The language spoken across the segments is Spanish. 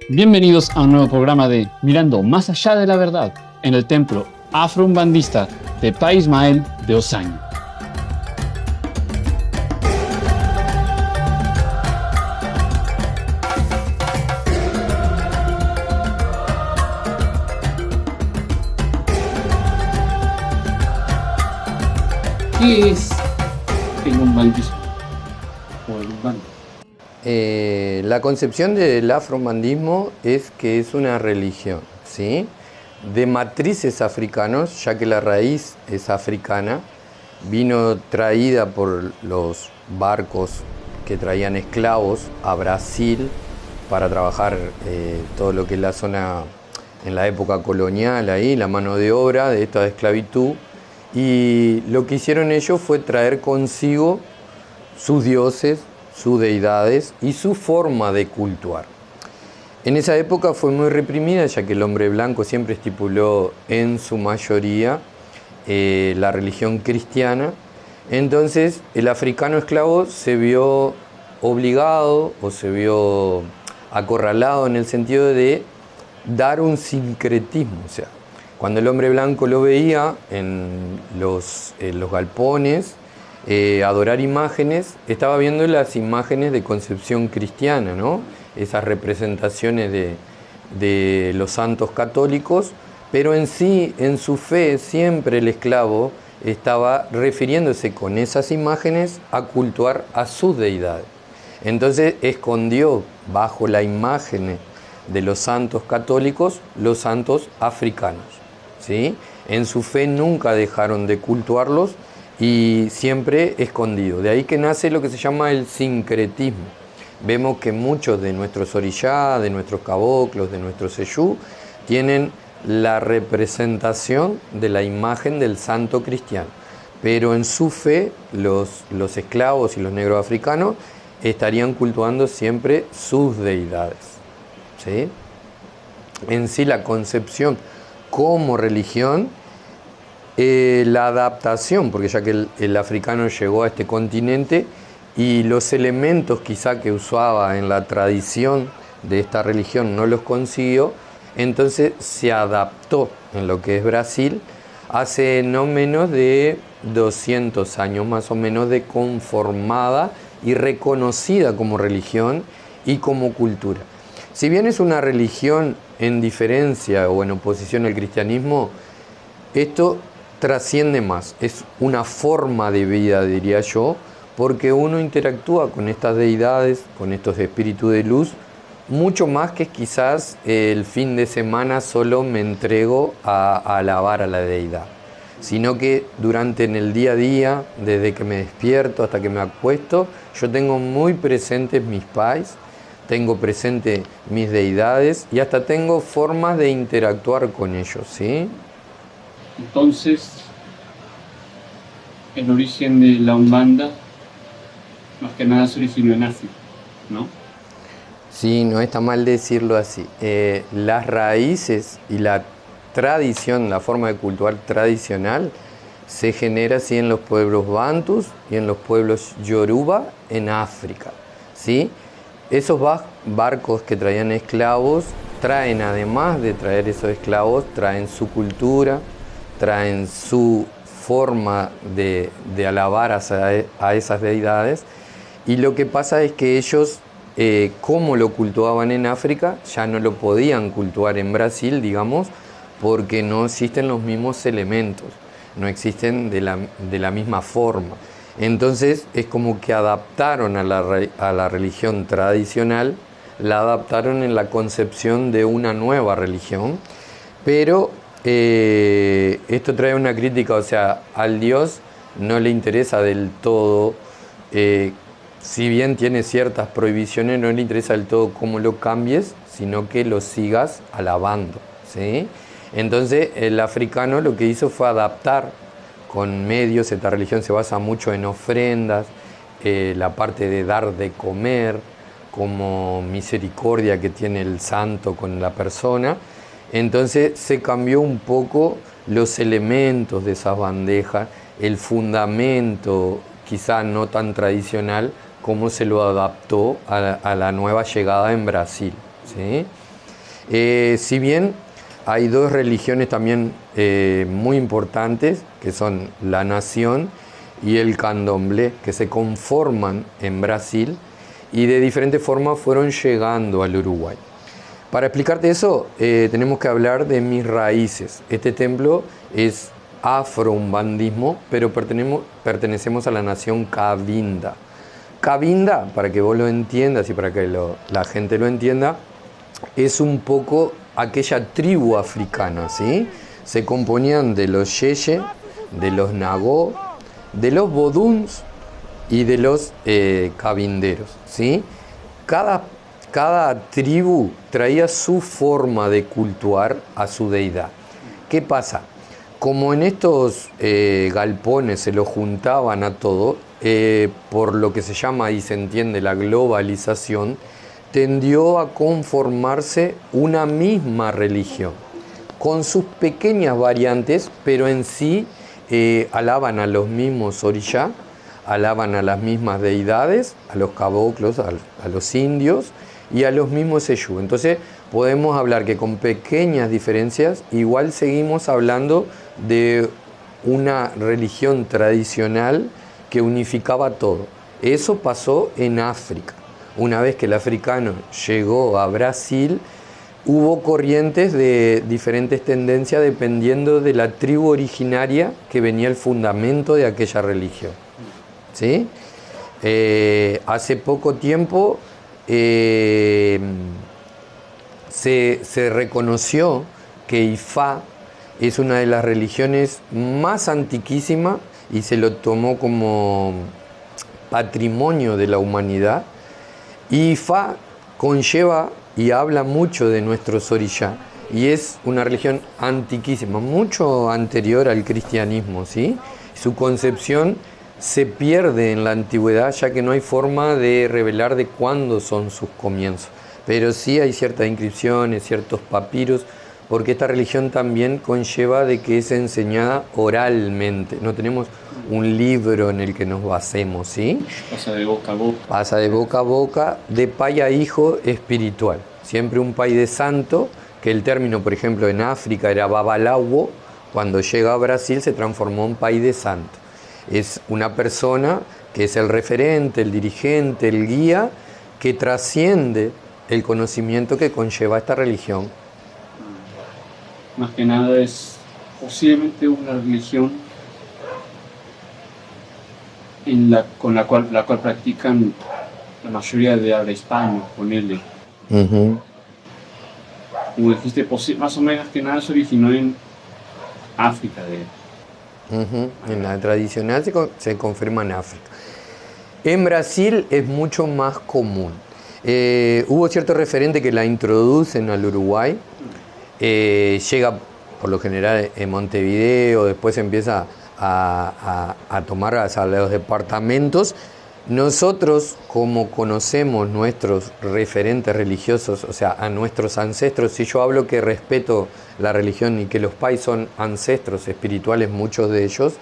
Bienvenidos a un nuevo programa de Mirando Más Allá de la Verdad en el templo afro-umbandista de Pa Ismael de Osaña. ¿Qué es el umbandismo o el umbanda? La concepción del afro-umbandismo es que es una religión, ¿sí? De matrices africanos, ya que la raíz es africana, vino traída por los barcos que traían esclavos a Brasil para trabajar todo lo que es la zona en la época colonial, ahí, la mano de obra de esta esclavitud. Y lo que hicieron ellos fue traer consigo sus dioses, sus deidades y su forma de cultuar. En esa época fue muy reprimida, ya que el hombre blanco siempre estipuló en su mayoría la religión cristiana. Entonces el africano esclavo se vio obligado o se vio acorralado en el sentido de dar un sincretismo. O sea, cuando el hombre blanco lo veía en los galpones, adorar imágenes, estaba viendo las imágenes de concepción cristiana, ¿no? Esas representaciones de los santos católicos, pero en sí, en su fe, siempre el esclavo estaba refiriéndose con esas imágenes a cultuar a sus deidades. Entonces escondió bajo la imagen de los santos católicos los santos africanos, ¿sí? En su fe nunca dejaron de cultuarlos y siempre escondido. De ahí que nace lo que se llama el sincretismo. Vemos que muchos de nuestros orishá, de nuestros caboclos, de nuestros seyú, tienen la representación de la imagen del santo cristiano. Pero en su fe, los esclavos y los negros africanos estarían cultuando siempre sus deidades, ¿sí? En sí, la concepción como religión, la adaptación, porque ya que el africano llegó a este continente y los elementos quizá que usaba en la tradición de esta religión no los consiguió, entonces se adaptó en lo que es Brasil hace no menos de 200 años más o menos de conformada y reconocida como religión y como cultura. Si bien es una religión en diferencia o en oposición al cristianismo, esto trasciende más, es una forma de vida, diría yo, porque uno interactúa con estas deidades, con estos espíritus de luz, mucho más que quizás el fin de semana solo me entrego a alabar a la deidad, sino que durante en el día a día, desde que me despierto hasta que me acuesto, yo tengo muy presentes mis pais, tengo presente mis deidades y hasta tengo formas de interactuar con ellos, ¿sí? Entonces, el origen de la Umbanda, más que nada, se originó en África, ¿no? Sí, no está mal decirlo así. Las raíces y la tradición, la forma de cultuar tradicional, se genera así en los pueblos bantus y en los pueblos yoruba en África, ¿sí? Esos barcos que traían esclavos traen, además de traer esos esclavos, traen su cultura, traen su forma de alabar a esas deidades, y lo que pasa es que ellos, como lo cultuaban en África, ya no lo podían cultuar en Brasil, digamos, porque no existen los mismos elementos, no existen de la misma forma. Entonces es como que adaptaron a la religión tradicional, la adaptaron en la concepción de una nueva religión, pero esto trae una crítica, o sea, al Dios no le interesa del todo, si bien tiene ciertas prohibiciones, no le interesa del todo cómo lo cambies, sino que lo sigas alabando, ¿sí? Entonces el africano lo que hizo fue adaptar con medios, esta religión se basa mucho en ofrendas, la parte de dar de comer, como misericordia que tiene el santo con la persona. Entonces se cambió un poco los elementos de esas bandejas, el fundamento quizá no tan tradicional como se lo adaptó a la nueva llegada en Brasil, ¿sí? Si bien hay dos religiones también muy importantes, que son la nación y el candomblé, que se conforman en Brasil y de diferentes formas fueron llegando al Uruguay. Para explicarte eso, tenemos que hablar de mis raíces. Este templo es afro-umbandismo, pero pertenecemos a la nación Cabinda. Cabinda, para que vos lo entiendas y para que la gente lo entienda, es un poco aquella tribu africana, ¿sí? Se componían de los Yeye, de los Nagó, de los Boduns y de los Cabinderos, ¿sí? Cada tribu traía su forma de cultuar a su deidad. ¿Qué pasa? Como en estos galpones se lo juntaban a todo, por lo que se llama y se entiende la globalización, tendió a conformarse una misma religión, con sus pequeñas variantes, pero en sí alaban a los mismos orishá, alaban a las mismas deidades, a los caboclos, a los indios y a los mismos Eyú. Entonces podemos hablar que con pequeñas diferencias igual seguimos hablando de una religión tradicional que unificaba todo. Eso pasó en África. Una vez que el africano llegó a Brasil, hubo corrientes de diferentes tendencias dependiendo de la tribu originaria que venía el fundamento de aquella religión. ¿Sí? Hace poco tiempo se reconoció que Ifá es una de las religiones más antiquísimas y se lo tomó como patrimonio de la humanidad. Y Ifá conlleva y habla mucho de nuestros orishá y es una religión antiquísima, mucho anterior al cristianismo, ¿sí? Su concepción se pierde en la antigüedad, ya que no hay forma de revelar de cuándo son sus comienzos. Pero sí hay ciertas inscripciones, ciertos papiros, porque esta religión también conlleva de que es enseñada oralmente. No tenemos un libro en el que nos basemos, ¿sí? Pasa de boca a boca. Pasa de boca a boca, de pai a hijo espiritual. Siempre un pai de santo, que el término, por ejemplo, en África era babalawo, cuando llega a Brasil se transformó en pai de santo. Es una persona que es el referente, el dirigente, el guía, que trasciende el conocimiento que conlleva esta religión. Más que nada es posiblemente una religión con la cual practican la mayoría de habla hispana, ponerle. Como dijiste, más o menos que nada se originó en África. En la tradicional se confirma en África. En Brasil es mucho más común. Hubo cierto referente que la introducen al Uruguay. Llega por lo general en Montevideo, después empieza a tomar a los departamentos. Nosotros, como conocemos nuestros referentes religiosos, o sea, a nuestros ancestros, si yo hablo que respeto la religión y que los pais son ancestros espirituales, muchos de ellos,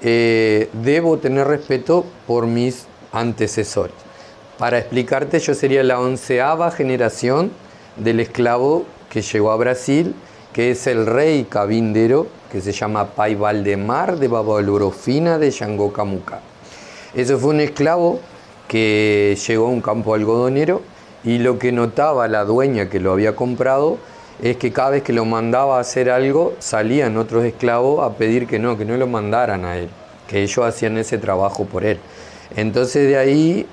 debo tener respeto por mis antecesores. Para explicarte, yo sería la 11ª generación del esclavo que llegó a Brasil, que es el rey cabindero, que se llama Pai Valdemar de Babalorofina de Yangocamucá. Ese fue un esclavo que llegó a un campo algodonero y lo que notaba la dueña que lo había comprado es que cada vez que lo mandaba a hacer algo, salían otros esclavos a pedir que no lo mandaran a él, que ellos hacían ese trabajo por él. Entonces de ahí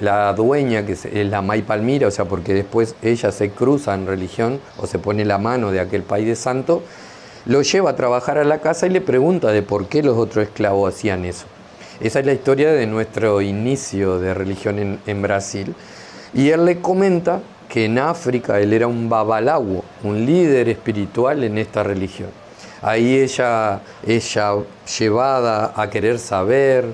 la dueña, que es la May Palmira, o sea, porque después ella se cruza en religión o se pone la mano de aquel país de santo, lo lleva a trabajar a la casa y le pregunta de por qué los otros esclavos hacían eso. Esa es la historia de nuestro inicio de religión en Brasil. Y él le comenta que en África él era un babalawo, un líder espiritual en esta religión. Ahí ella llevada a querer saber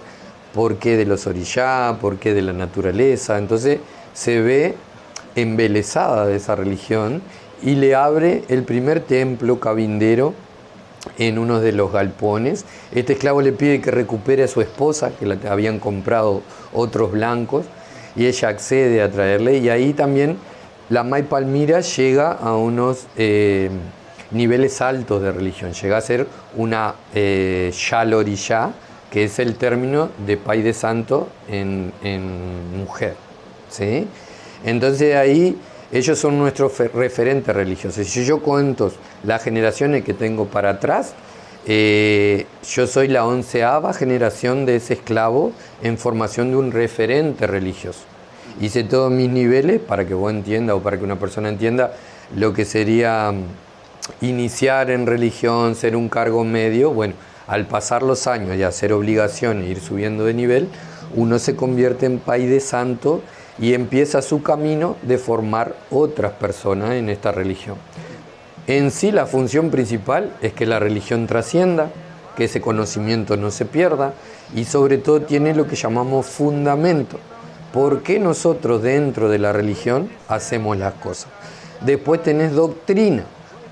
por qué de los orishá, por qué de la naturaleza. Entonces se ve embelesada de esa religión y le abre el primer templo cabindero en uno de los galpones. Este esclavo le pide que recupere a su esposa, que la habían comprado otros blancos, y ella accede a traerle, y ahí también la May Palmira llega a unos niveles altos de religión, llega a ser una Shaloriyá, que es el término de Pai de Santo en mujer, ¿sí? Entonces ahí ellos son nuestros referentes religiosos. Si yo cuento las generaciones que tengo para atrás, yo soy la 11ª generación de ese esclavo en formación de un referente religioso. Hice todos mis niveles para que vos entiendas o para que una persona entienda lo que sería iniciar en religión, ser un cargo medio. Bueno, al pasar los años y hacer obligación e ir subiendo de nivel, uno se convierte en Pai de Santo y empieza su camino de formar otras personas en esta religión. En sí, la función principal es que la religión trascienda, que ese conocimiento no se pierda y sobre todo tiene lo que llamamos fundamento. ¿Por qué nosotros dentro de la religión hacemos las cosas? Después tenés doctrina,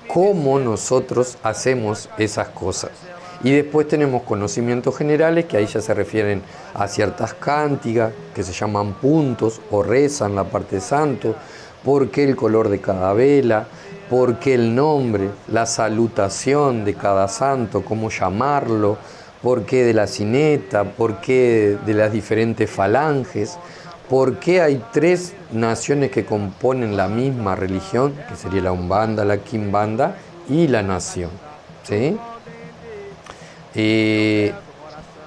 cómo nosotros hacemos esas cosas. Y después tenemos conocimientos generales, que ahí ya se refieren a ciertas cánticas, que se llaman puntos, o rezan la parte de santo, por qué el color de cada vela, por qué el nombre, la salutación de cada santo, cómo llamarlo, por qué de la sineta, por qué de las diferentes falanges, por qué hay 3 naciones que componen la misma religión, que sería la Umbanda, la Quimbanda y la nación, ¿sí?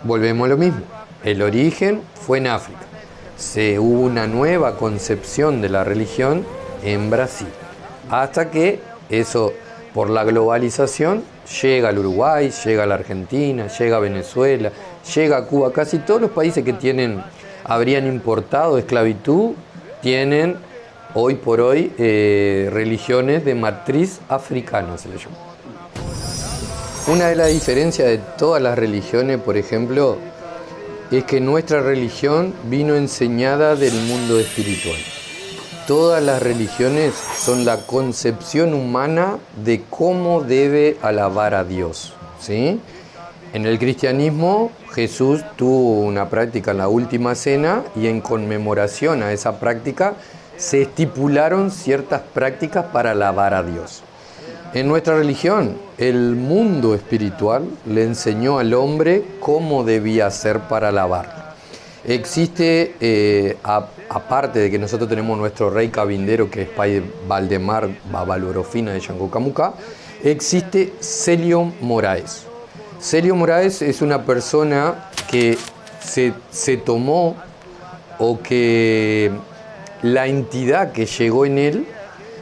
Volvemos a lo mismo, el origen fue en África, hubo una nueva concepción de la religión en Brasil, hasta que eso, por la globalización, llega al Uruguay, llega a la Argentina, llega a Venezuela, llega a Cuba. Casi todos los países que habrían importado esclavitud, tienen hoy por hoy religiones de matriz africana, se le llama. Una de las diferencias de todas las religiones, por ejemplo, es que nuestra religión vino enseñada del mundo espiritual. Todas las religiones son la concepción humana de cómo debe alabar a Dios, ¿sí? En el cristianismo, Jesús tuvo una práctica en la última cena y en conmemoración a esa práctica se estipularon ciertas prácticas para alabar a Dios. En nuestra religión, el mundo espiritual le enseñó al hombre cómo debía hacer para alabar. Existe, aparte de que nosotros tenemos nuestro rey cabindero, que es Pai Valdemar Babalorofina de Yangocamucá, existe Celio Moraes. Celio Moraes es una persona que se tomó, o que la entidad que llegó en él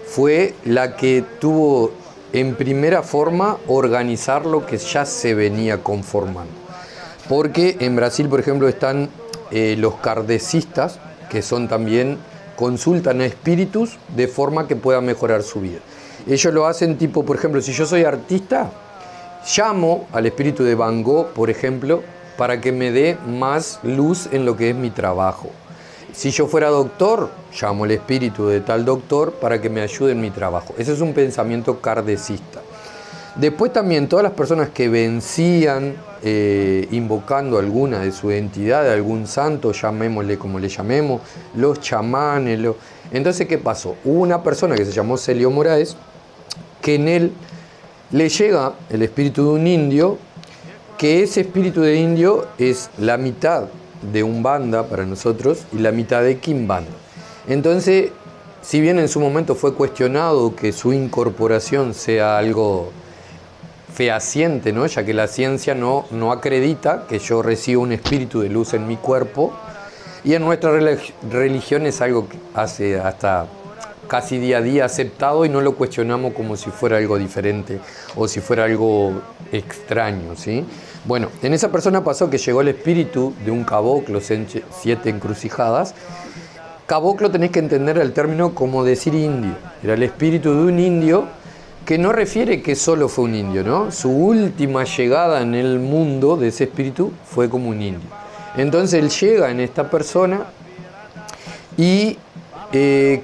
fue la que tuvo en primera forma organizar lo que ya se venía conformando. Porque en Brasil, por ejemplo, están los kardecistas, que son también, consultan a espíritus de forma que puedan mejorar su vida. Ellos lo hacen tipo, por ejemplo, si yo soy artista, llamo al espíritu de Van Gogh, por ejemplo, para que me dé más luz en lo que es mi trabajo. Si yo fuera doctor, llamo al espíritu de tal doctor para que me ayude en mi trabajo. Ese es un pensamiento kardecista. Después también todas las personas que vencían invocando alguna de su entidad, de algún santo, llamémosle como le llamemos, los chamanes. Entonces, ¿qué pasó? Hubo una persona que se llamó Celio Moraes, que en él le llega el espíritu de un indio, que ese espíritu de indio es la mitad de Umbanda para nosotros y la mitad de Quimbanda. Entonces, si bien en su momento fue cuestionado que su incorporación sea algo fehaciente, ¿no? Ya que la ciencia no acredita que yo reciba un espíritu de luz en mi cuerpo, y en nuestra religión es algo que hace hasta casi día a día aceptado y no lo cuestionamos como si fuera algo diferente o si fuera algo extraño, ¿sí? Bueno, en esa persona pasó que llegó el espíritu de un caboclo, 7 encrucijadas. Caboclo tenés que entender el término como decir indio. Era el espíritu de un indio, que no refiere que solo fue un indio, ¿no? Su última llegada en el mundo de ese espíritu fue como un indio. Entonces él llega en esta persona y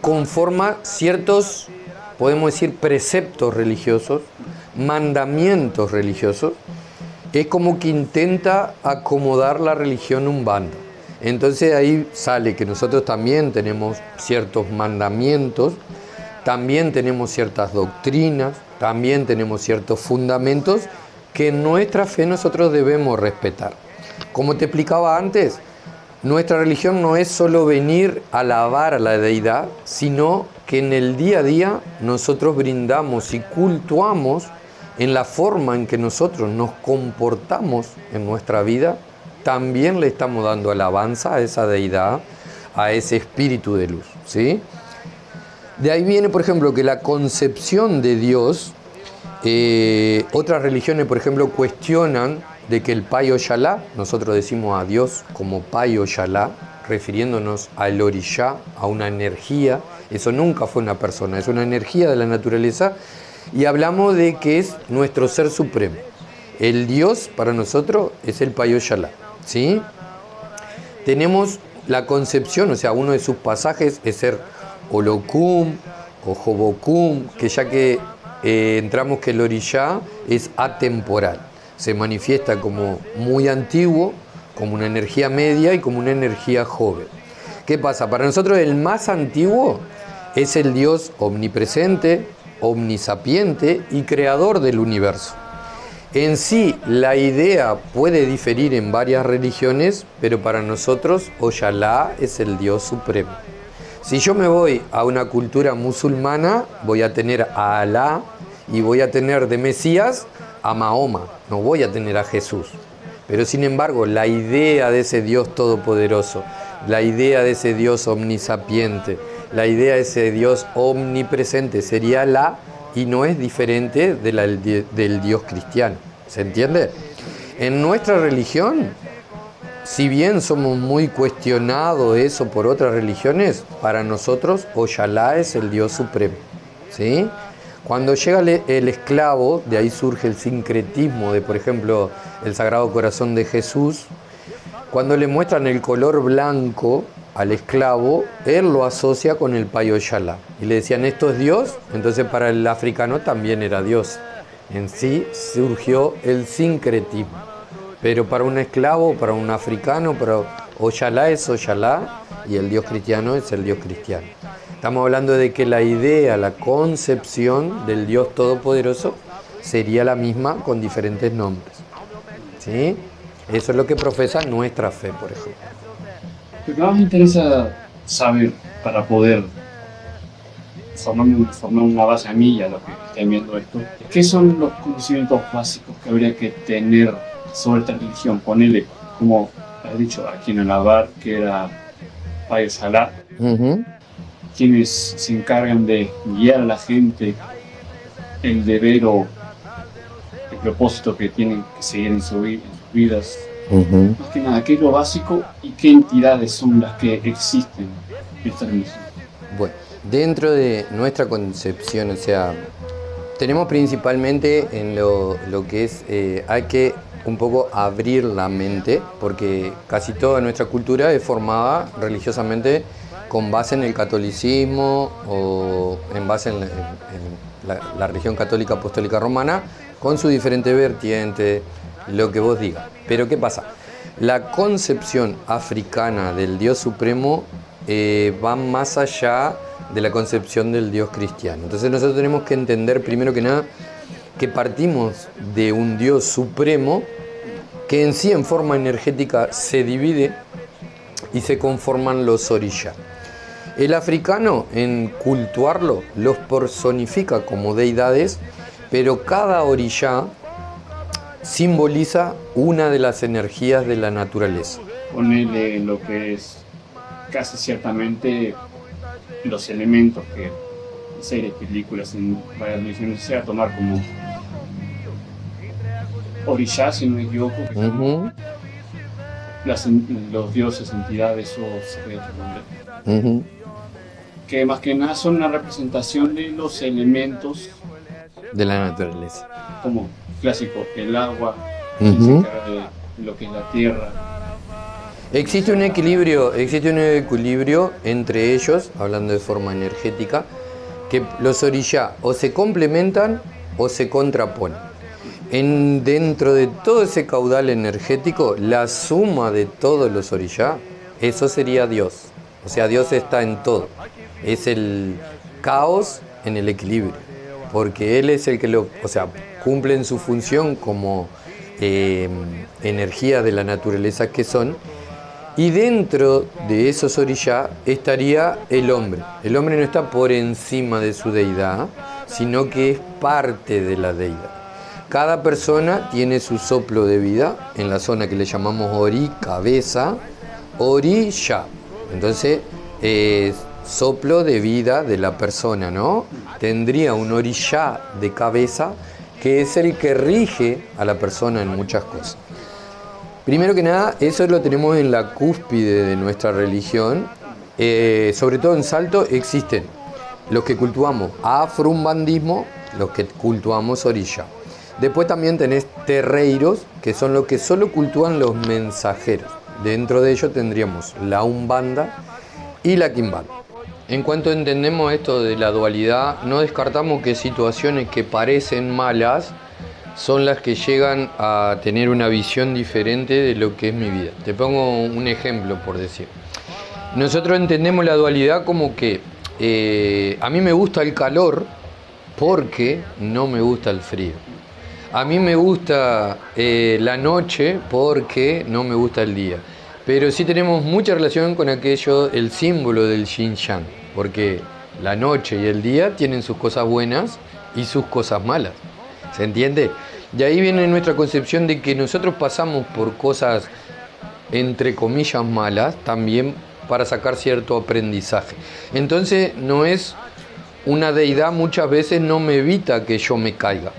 conforma ciertos, podemos decir, preceptos religiosos, mandamientos religiosos. Es como que intenta acomodar la religión umbanda. Entonces ahí sale que nosotros también tenemos ciertos mandamientos también tenemos ciertas doctrinas, también tenemos ciertos fundamentos que en nuestra fe nosotros debemos respetar. Como te explicaba antes, nuestra religión no es solo venir a alabar a la deidad, sino que en el día a día nosotros brindamos y cultuamos en la forma en que nosotros nos comportamos en nuestra vida, también le estamos dando alabanza a esa deidad, a ese espíritu de luz, ¿sí? De ahí viene, por ejemplo, que la concepción de Dios, otras religiones, por ejemplo, cuestionan de que el Pai Oyalá, nosotros decimos a Dios como Pai Oyalá, refiriéndonos al Orishá, a una energía. Eso nunca fue una persona, es una energía de la naturaleza, y hablamos de que es nuestro ser supremo. El Dios para nosotros es el Pai Oyalá, ¿sí? Tenemos la concepción, o sea, uno de sus pasajes es ser Olocum o Jobokum, que ya que entramos que el Orishá es atemporal, se manifiesta como muy antiguo, como una energía media y como una energía joven. ¿Qué pasa? Para nosotros el más antiguo es el Dios omnipresente, omnisapiente y creador del universo. En sí, la idea puede diferir en varias religiones, pero para nosotros Oyalá es el Dios supremo. Si yo me voy a una cultura musulmana, voy a tener a Alá y voy a tener de Mesías a Mahoma, no voy a tener a Jesús. Pero sin embargo, la idea de ese Dios todopoderoso, la idea de ese Dios omnisapiente, la idea de ese Dios omnipresente sería Alá, y no es diferente de del Dios cristiano. ¿Se entiende? En nuestra religión, si bien somos muy cuestionados eso por otras religiones, para nosotros Oyalá es el Dios supremo, ¿sí? Cuando llega el esclavo, de ahí surge el sincretismo de, por ejemplo, el Sagrado Corazón de Jesús. Cuando le muestran el color blanco al esclavo, él lo asocia con el Pai Oyalá. Y le decían, ¿esto es Dios? Entonces para el africano también era Dios. En sí surgió el sincretismo. Pero para un esclavo, para un africano, para Oyalá es Oyalá y el Dios cristiano es el Dios cristiano. Estamos hablando de que la idea, la concepción del Dios Todopoderoso sería la misma con diferentes nombres, ¿sí? Eso es lo que profesa nuestra fe, por ejemplo. Lo que más me interesa saber para poder formar una base a mí y a los que estén viendo esto, ¿qué son los conocimientos básicos que habría que tener sobre esta religión? Ponerle, como has dicho, aquí en Alabar, que era Pai Oyalá, quienes se encargan de guiar a la gente, el deber o el propósito que tienen que seguir en sus vidas. Más que nada, ¿qué es lo básico y qué entidades son las que existen en esta religión? Bueno, dentro de nuestra concepción, o sea, tenemos principalmente en lo que es, hay que un poco abrir la mente, porque casi toda nuestra cultura es formada religiosamente con base en el catolicismo o en base en la religión católica apostólica romana, con su diferente vertiente, lo que vos digas. Pero ¿qué pasa? La concepción africana del Dios Supremo va más allá de la concepción del Dios cristiano. Entonces nosotros tenemos que entender primero que nada que partimos de un Dios Supremo que en sí en forma energética se divide y se conforman los orishá. El africano en cultuarlo los personifica como deidades, pero cada orishá simboliza una de las energías de la naturaleza. Ponerle lo que es casi ciertamente los elementos que en series, películas, en varias religiones se va a tomar como orishá, si no me equivoco, que son los dioses, entidades o secretos, que más que nada son una representación de los elementos de la naturaleza. Como clásico, el agua, que se encarga de lo que es la tierra. Existe un equilibrio entre ellos, hablando de forma energética, que los orishá o se complementan o se contraponen. Dentro de todo ese caudal energético, la suma de todos los orishá, eso sería Dios. O sea, Dios está en todo. Es el caos en el equilibrio, porque él es el que cumplen su función como energía de la naturaleza que son, y dentro de esos orishá estaría el hombre. El hombre no está por encima de su deidad, sino que es parte de la deidad. Cada persona tiene su soplo de vida en la zona que le llamamos ori, cabeza, orisha. Entonces, soplo de vida de la persona, ¿no? Tendría un orishá de cabeza que es el que rige a la persona en muchas cosas. Primero que nada, eso lo tenemos en la cúspide de nuestra religión. Sobre todo en Salto existen los que cultuamos afro-umbandismo, los que cultuamos orisha. Después también tenés terreiros, que son los que solo cultúan los mensajeros. Dentro de ellos tendríamos la umbanda y la quimbanda. En cuanto entendemos esto de la dualidad, no descartamos que situaciones que parecen malas son las que llegan a tener una visión diferente de lo que es mi vida. Te pongo un ejemplo, por decir. Nosotros entendemos la dualidad como que a mí me gusta el calor porque no me gusta el frío. A mí me gusta la noche porque no me gusta el día. Pero sí tenemos mucha relación con aquello, el símbolo del yin yang, porque la noche y el día tienen sus cosas buenas y sus cosas malas. ¿Se entiende? De ahí viene nuestra concepción de que nosotros pasamos por cosas, entre comillas, malas, también para sacar cierto aprendizaje. Entonces, no es una deidad, muchas veces no me evita que yo me caiga,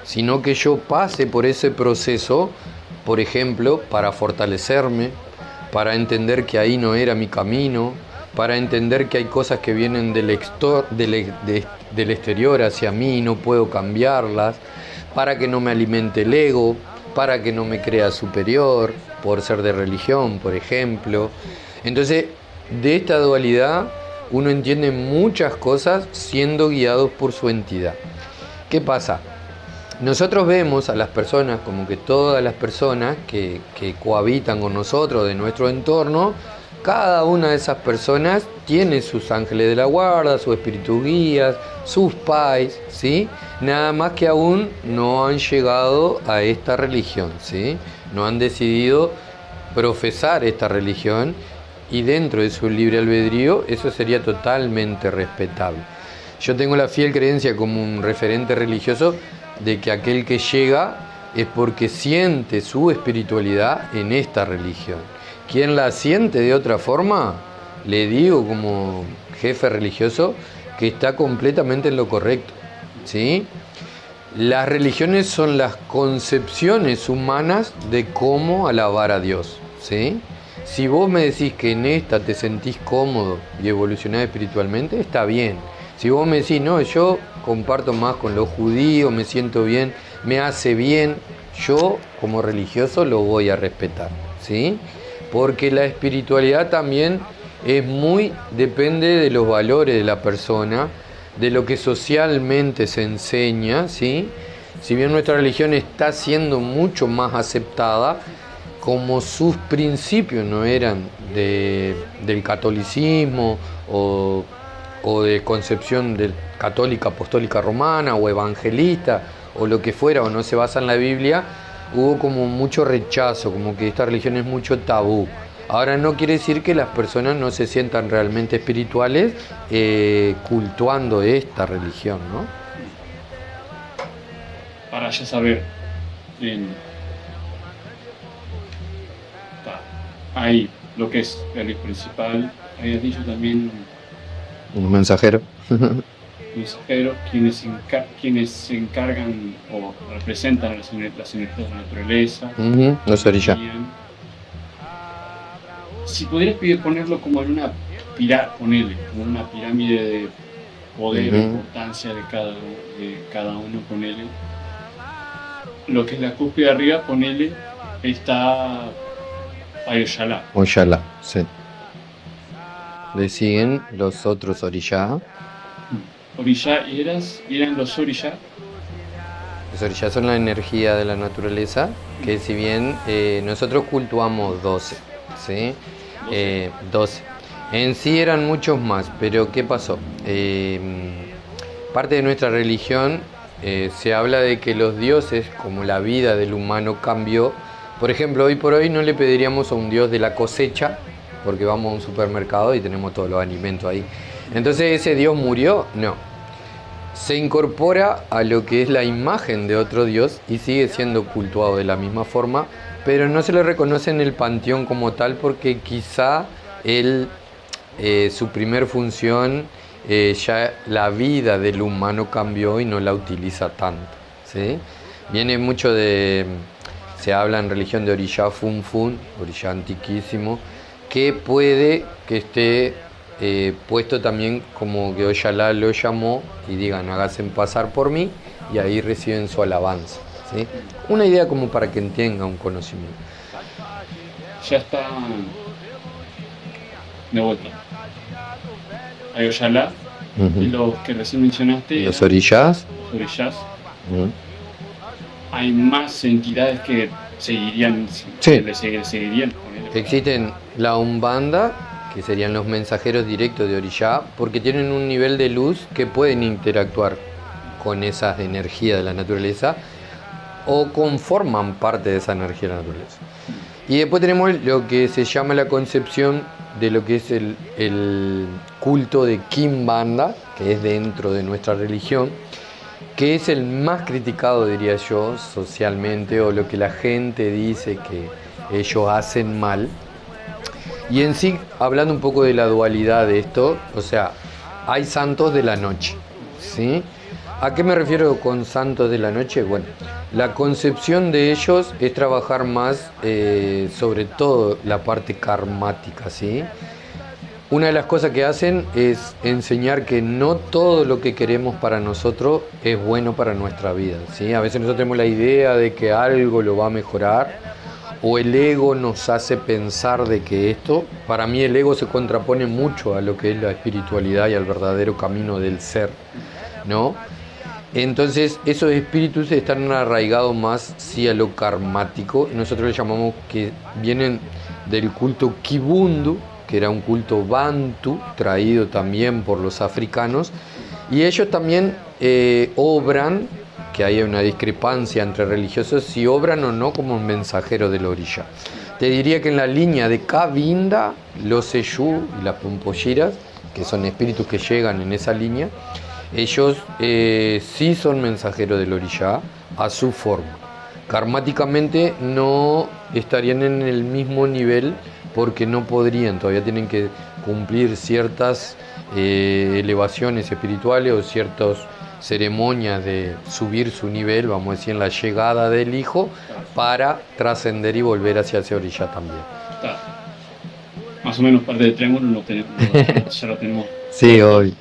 sino que yo pase por ese proceso, por ejemplo, para fortalecerme, para entender que ahí no era mi camino, para entender que hay cosas que vienen del exterior hacia mí y no puedo cambiarlas, para que no me alimente el ego, para que no me crea superior, por ser de religión, por ejemplo. Entonces, de esta dualidad uno entiende muchas cosas siendo guiados por su entidad. ¿Qué pasa? Nosotros vemos a las personas como que todas las personas que cohabitan con nosotros de nuestro entorno, cada una de esas personas tiene sus ángeles de la guarda, sus espíritus guías, sus pais, ¿sí? Nada más que aún no han llegado a esta religión, ¿sí? No han decidido profesar esta religión y dentro de su libre albedrío eso sería totalmente respetable. Yo tengo la fiel creencia como un referente religioso de que aquel que llega es porque siente su espiritualidad en esta religión. Quien la siente de otra forma, le digo como jefe religioso que está completamente en lo correcto, ¿sí? Las religiones son las concepciones humanas de cómo alabar a Dios, ¿sí? Si vos me decís que en esta te sentís cómodo y evolucionás espiritualmente, está bien. Si vos me decís, no, yo comparto más con los judíos, me siento bien, me hace bien, yo como religioso lo voy a respetar, ¿sí? Porque la espiritualidad también depende de los valores de la persona, de lo que socialmente se enseña, ¿sí? Si bien nuestra religión está siendo mucho más aceptada, como sus principios no eran del catolicismo o de concepción católica, apostólica romana o evangelista o lo que fuera, o no se basa en la Biblia, hubo como mucho rechazo, como que esta religión es mucho tabú. Ahora no quiere decir que las personas no se sientan realmente espirituales cultuando esta religión, ¿no? Para ya saber, hay lo que es el principal, habías dicho también un mensajero. Mensajeros, quienes se encargan o representan las energías de la naturaleza. Los orishas. Si pudieras ponerlo como en una pirámide de poder, importancia de cada uno, ponele. Lo que es la cúspide de arriba, ponele, está Oyalá. Oyalá, sí. Le siguen los otros orishas. Orishá, eran los orishá. Los orishas son la energía de la naturaleza, que si bien nosotros cultuamos 12, ¿sí? 12. En sí eran muchos más, pero ¿qué pasó? parte de nuestra religión se habla de que los dioses, como la vida del humano cambió. Por ejemplo, hoy por hoy no le pediríamos a un dios de la cosecha, porque vamos a un supermercado y tenemos todos los alimentos ahí. Entonces, ¿ese dios murió? No. Se incorpora a lo que es la imagen de otro dios y sigue siendo cultuado de la misma forma, pero no se le reconoce en el panteón como tal porque quizá él, su primer función, ya la vida del humano cambió y no la utiliza tanto, ¿sí? Viene mucho de, se habla en religión de Orishá Funfun, Orishá antiquísimo, que puede que esté puesto también como que Oyalá lo llamó y digan háganse pasar por mí y ahí reciben su alabanza, ¿sí? Una idea como para que tenga un conocimiento. Ya está de vuelta. Hay Oyalá, y los que recién mencionaste, los orishás. Los orishás. Hay más entidades que seguirían, sí. seguirían. Existen la Umbanda, que serían los mensajeros directos de Orishá, porque tienen un nivel de luz que pueden interactuar con esas energías de la naturaleza o conforman parte de esa energía de la naturaleza. Y después tenemos lo que se llama la concepción de lo que es el culto de Kimbanda, que es dentro de nuestra religión, que es el más criticado, diría yo, socialmente, o lo que la gente dice que ellos hacen mal. Y en sí, hablando un poco de la dualidad de esto, o sea, hay santos de la noche, ¿sí? ¿A qué me refiero con santos de la noche? Bueno, la concepción de ellos es trabajar más sobre todo la parte karmática, ¿sí? Una de las cosas que hacen es enseñar que no todo lo que queremos para nosotros es bueno para nuestra vida, ¿sí? A veces nosotros tenemos la idea de que algo lo va a mejorar, o el ego nos hace pensar de que esto, para mí el ego se contrapone mucho a lo que es la espiritualidad y al verdadero camino del ser, ¿no? Entonces esos espíritus están arraigados más sí a lo karmático, nosotros le llamamos que vienen del culto Kibundu, que era un culto bantu, traído también por los africanos, y ellos también obran, que hay una discrepancia entre religiosos, si obran o no como un mensajero del orishá. Te diría que en la línea de Kabinda, los Seyú y las Pomposhiras, que son espíritus que llegan en esa línea, ellos sí son mensajeros del orishá a su forma. Karmáticamente no estarían en el mismo nivel porque no podrían, todavía tienen que cumplir ciertas elevaciones espirituales o ciertas ceremonias de subir su nivel, vamos a decir, en la llegada del hijo para trascender y volver hacia ese orishá también. Está. Más o menos parte del triángulo ya lo tenemos. Sí, hoy.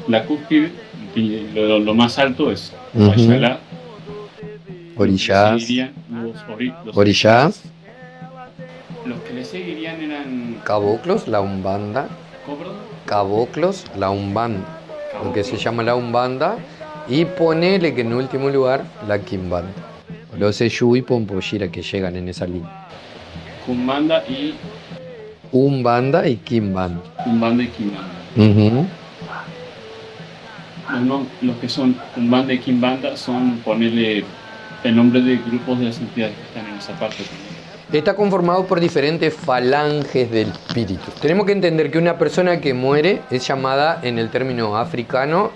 La cúspide, lo más alto es Oyalá. Orishás. Los orishás. Los que le seguirían eran caboclos, la Umbanda. Caboclos, la Umbanda. Lo que se llama la Umbanda. Y ponele que en último lugar la Kimbanda. Los Seyú y Pomposhira que llegan en esa línea. Umbanda y Kimbanda. Umbanda y Kimbanda. Los que son Umbanda y Kimbanda son, ponerle el nombre de grupos de las entidades que están en esa parte también. Está conformado por diferentes falanges del espíritu. Tenemos que entender que una persona que muere es llamada en el término africano,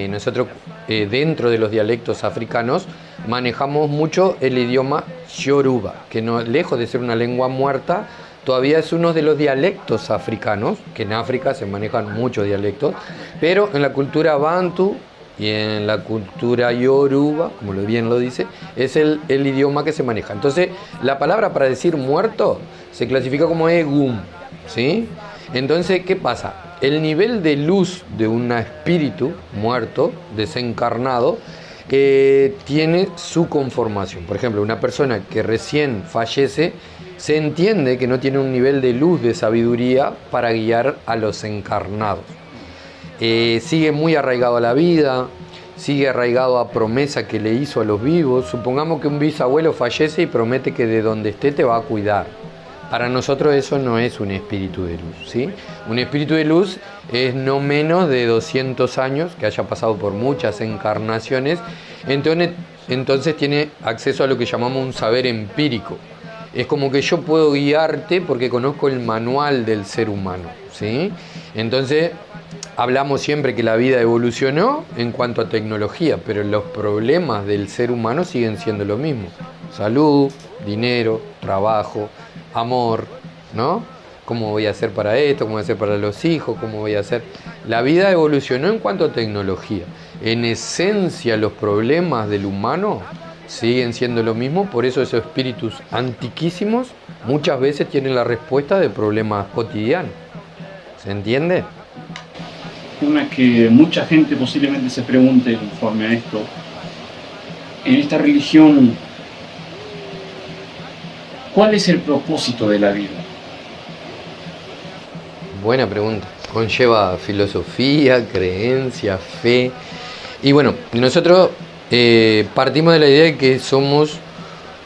nosotros dentro de los dialectos africanos manejamos mucho el idioma yoruba, que no, lejos de ser una lengua muerta, todavía es uno de los dialectos africanos, que en África se manejan muchos dialectos, pero en la cultura bantu y en la cultura yoruba, como bien lo dice, es el idioma que se maneja. Entonces, la palabra para decir muerto se clasifica como egum, ¿sí? Entonces, ¿qué pasa? El nivel de luz de un espíritu muerto, desencarnado, tiene su conformación. Por ejemplo, una persona que recién fallece, se entiende que no tiene un nivel de luz, de sabiduría para guiar a los encarnados. Sigue muy arraigado a la vida, sigue arraigado a promesa que le hizo a los vivos. Supongamos que un bisabuelo fallece y promete que de donde esté te va a cuidar. Para nosotros eso no es un espíritu de luz, ¿sí? Un espíritu de luz es no menos de 200 años, que haya pasado por muchas encarnaciones, entonces tiene acceso a lo que llamamos un saber empírico. Es como que yo puedo guiarte porque conozco el manual del ser humano, ¿sí? Entonces, hablamos siempre que la vida evolucionó en cuanto a tecnología, pero los problemas del ser humano siguen siendo lo mismo. Salud, dinero, trabajo, amor, ¿no? ¿Cómo voy a hacer para esto? ¿Cómo voy a hacer para los hijos? ¿Cómo voy a hacer? La vida evolucionó en cuanto a tecnología. En esencia, los problemas del humano siguen siendo lo mismo, por eso esos espíritus antiquísimos muchas veces tienen la respuesta de problemas cotidianos. ¿Se entiende? Una que mucha gente posiblemente se pregunte conforme a esto, en esta religión, ¿cuál es el propósito de la vida? Buena pregunta. Conlleva filosofía, creencia, fe. Y bueno, nosotros partimos de la idea de que somos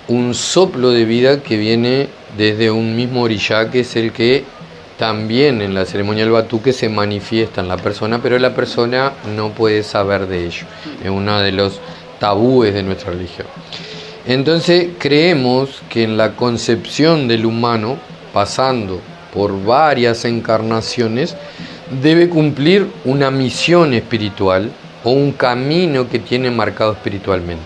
un soplo de vida que viene desde un mismo orishá, que es el que también en la ceremonia del batuque se manifiesta en la persona, pero la persona no puede saber de ello. Es uno de los tabúes de nuestra religión. Entonces creemos que en la concepción del humano, pasando por varias encarnaciones, debe cumplir una misión espiritual o un camino que tiene marcado espiritualmente.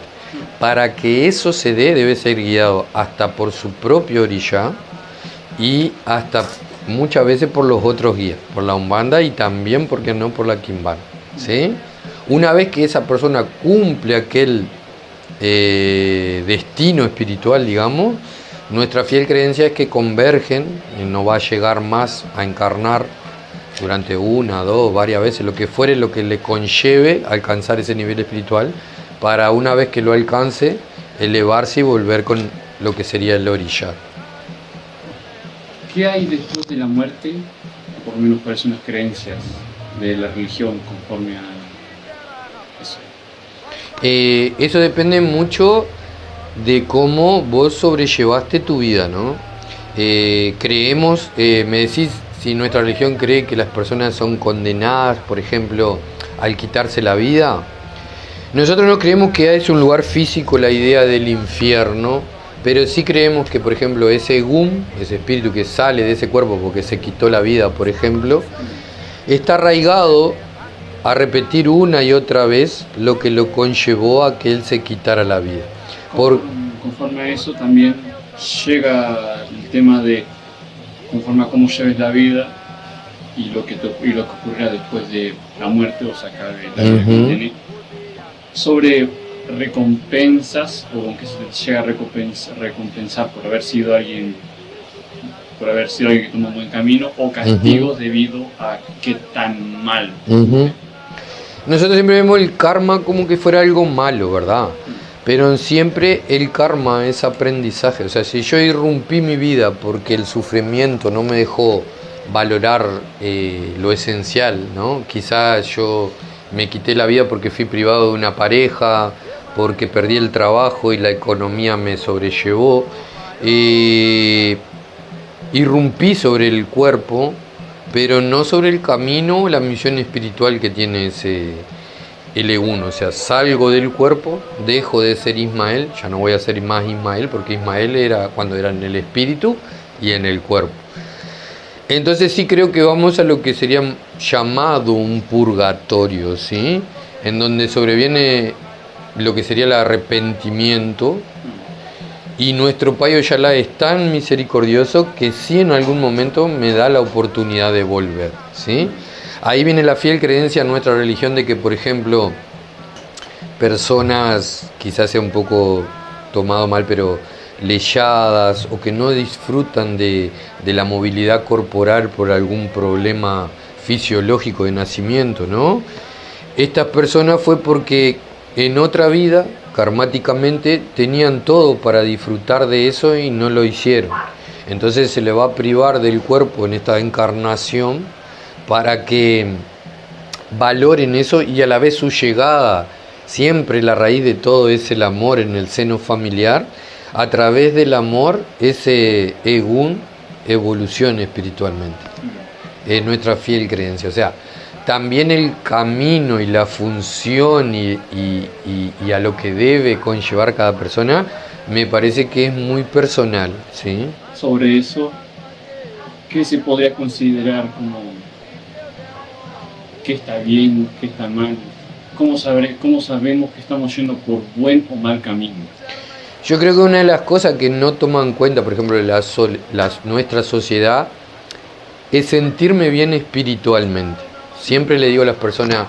Para que eso se dé, debe ser guiado hasta por su propio orishá y hasta muchas veces por los otros guías, por la Umbanda y también, ¿por qué no?, por la Quimbanda, ¿sí? Una vez que esa persona cumple aquel destino espiritual, digamos, nuestra fiel creencia es que convergen, y no va a llegar más a encarnar durante una, dos, varias veces, lo que fuere, lo que le conlleve alcanzar ese nivel espiritual, para una vez que lo alcance, elevarse y volver con lo que sería el orishá. ¿Qué hay después de la muerte? Por lo menos cuáles son las creencias de la religión conforme a eso. Eso depende mucho de cómo vos sobrellevaste tu vida, ¿no? Creemos, me decís si nuestra religión cree que las personas son condenadas, por ejemplo, al quitarse la vida. Nosotros no creemos que es un lugar físico la idea del infierno, pero sí creemos que, por ejemplo, ese gum, ese espíritu que sale de ese cuerpo porque se quitó la vida, por ejemplo, está arraigado a repetir una y otra vez lo que lo conllevó a que él se quitara la vida. Conforme a eso también llega el tema de conforme a cómo lleves la vida y lo que ocurrirá después de la muerte o sacar la vida que tiene, sobre recompensas o aunque se te llega a recompensar por haber sido alguien que tomó un buen camino o castigos debido a qué tan mal. Nosotros siempre vemos el karma como que fuera algo malo, ¿verdad? Pero siempre el karma es aprendizaje. O sea, si yo irrumpí mi vida porque el sufrimiento no me dejó valorar lo esencial, ¿no? Quizás yo me quité la vida porque fui privado de una pareja, porque perdí el trabajo y la economía me sobrellevó. Irrumpí sobre el cuerpo, pero no sobre el camino o la misión espiritual que tiene ese L1. O sea, salgo del cuerpo, dejo de ser Ismael, ya no voy a ser más Ismael, porque Ismael era cuando era en el espíritu y en el cuerpo. Entonces sí creo que vamos a lo que sería llamado un purgatorio, ¿sí? En donde sobreviene lo que sería el arrepentimiento, y nuestro Pai Oyala es tan misericordioso que sí en algún momento me da la oportunidad de volver, ¿sí? Ahí viene la fiel creencia en nuestra religión de que, por ejemplo, personas, quizás sea un poco tomado mal, pero leyadas o que no disfrutan de la movilidad corporal por algún problema fisiológico de nacimiento, ¿no? Estas personas fue porque en otra vida, karmáticamente, tenían todo para disfrutar de eso y no lo hicieron. Entonces se le va a privar del cuerpo en esta encarnación para que valoren eso, y a la vez su llegada, siempre la raíz de todo es el amor en el seno familiar. A través del amor, ese Egún evolucione espiritualmente. Es nuestra fiel creencia. O sea, también el camino y la función y a lo que debe conllevar cada persona, me parece que es muy personal, ¿sí? Sobre eso, ¿qué se podría considerar como qué está bien, qué está mal? ¿Cómo sabemos que estamos yendo por buen o mal camino? Yo creo que una de las cosas que no toman en cuenta, por ejemplo, nuestra sociedad, es sentirme bien espiritualmente. Siempre le digo a las personas,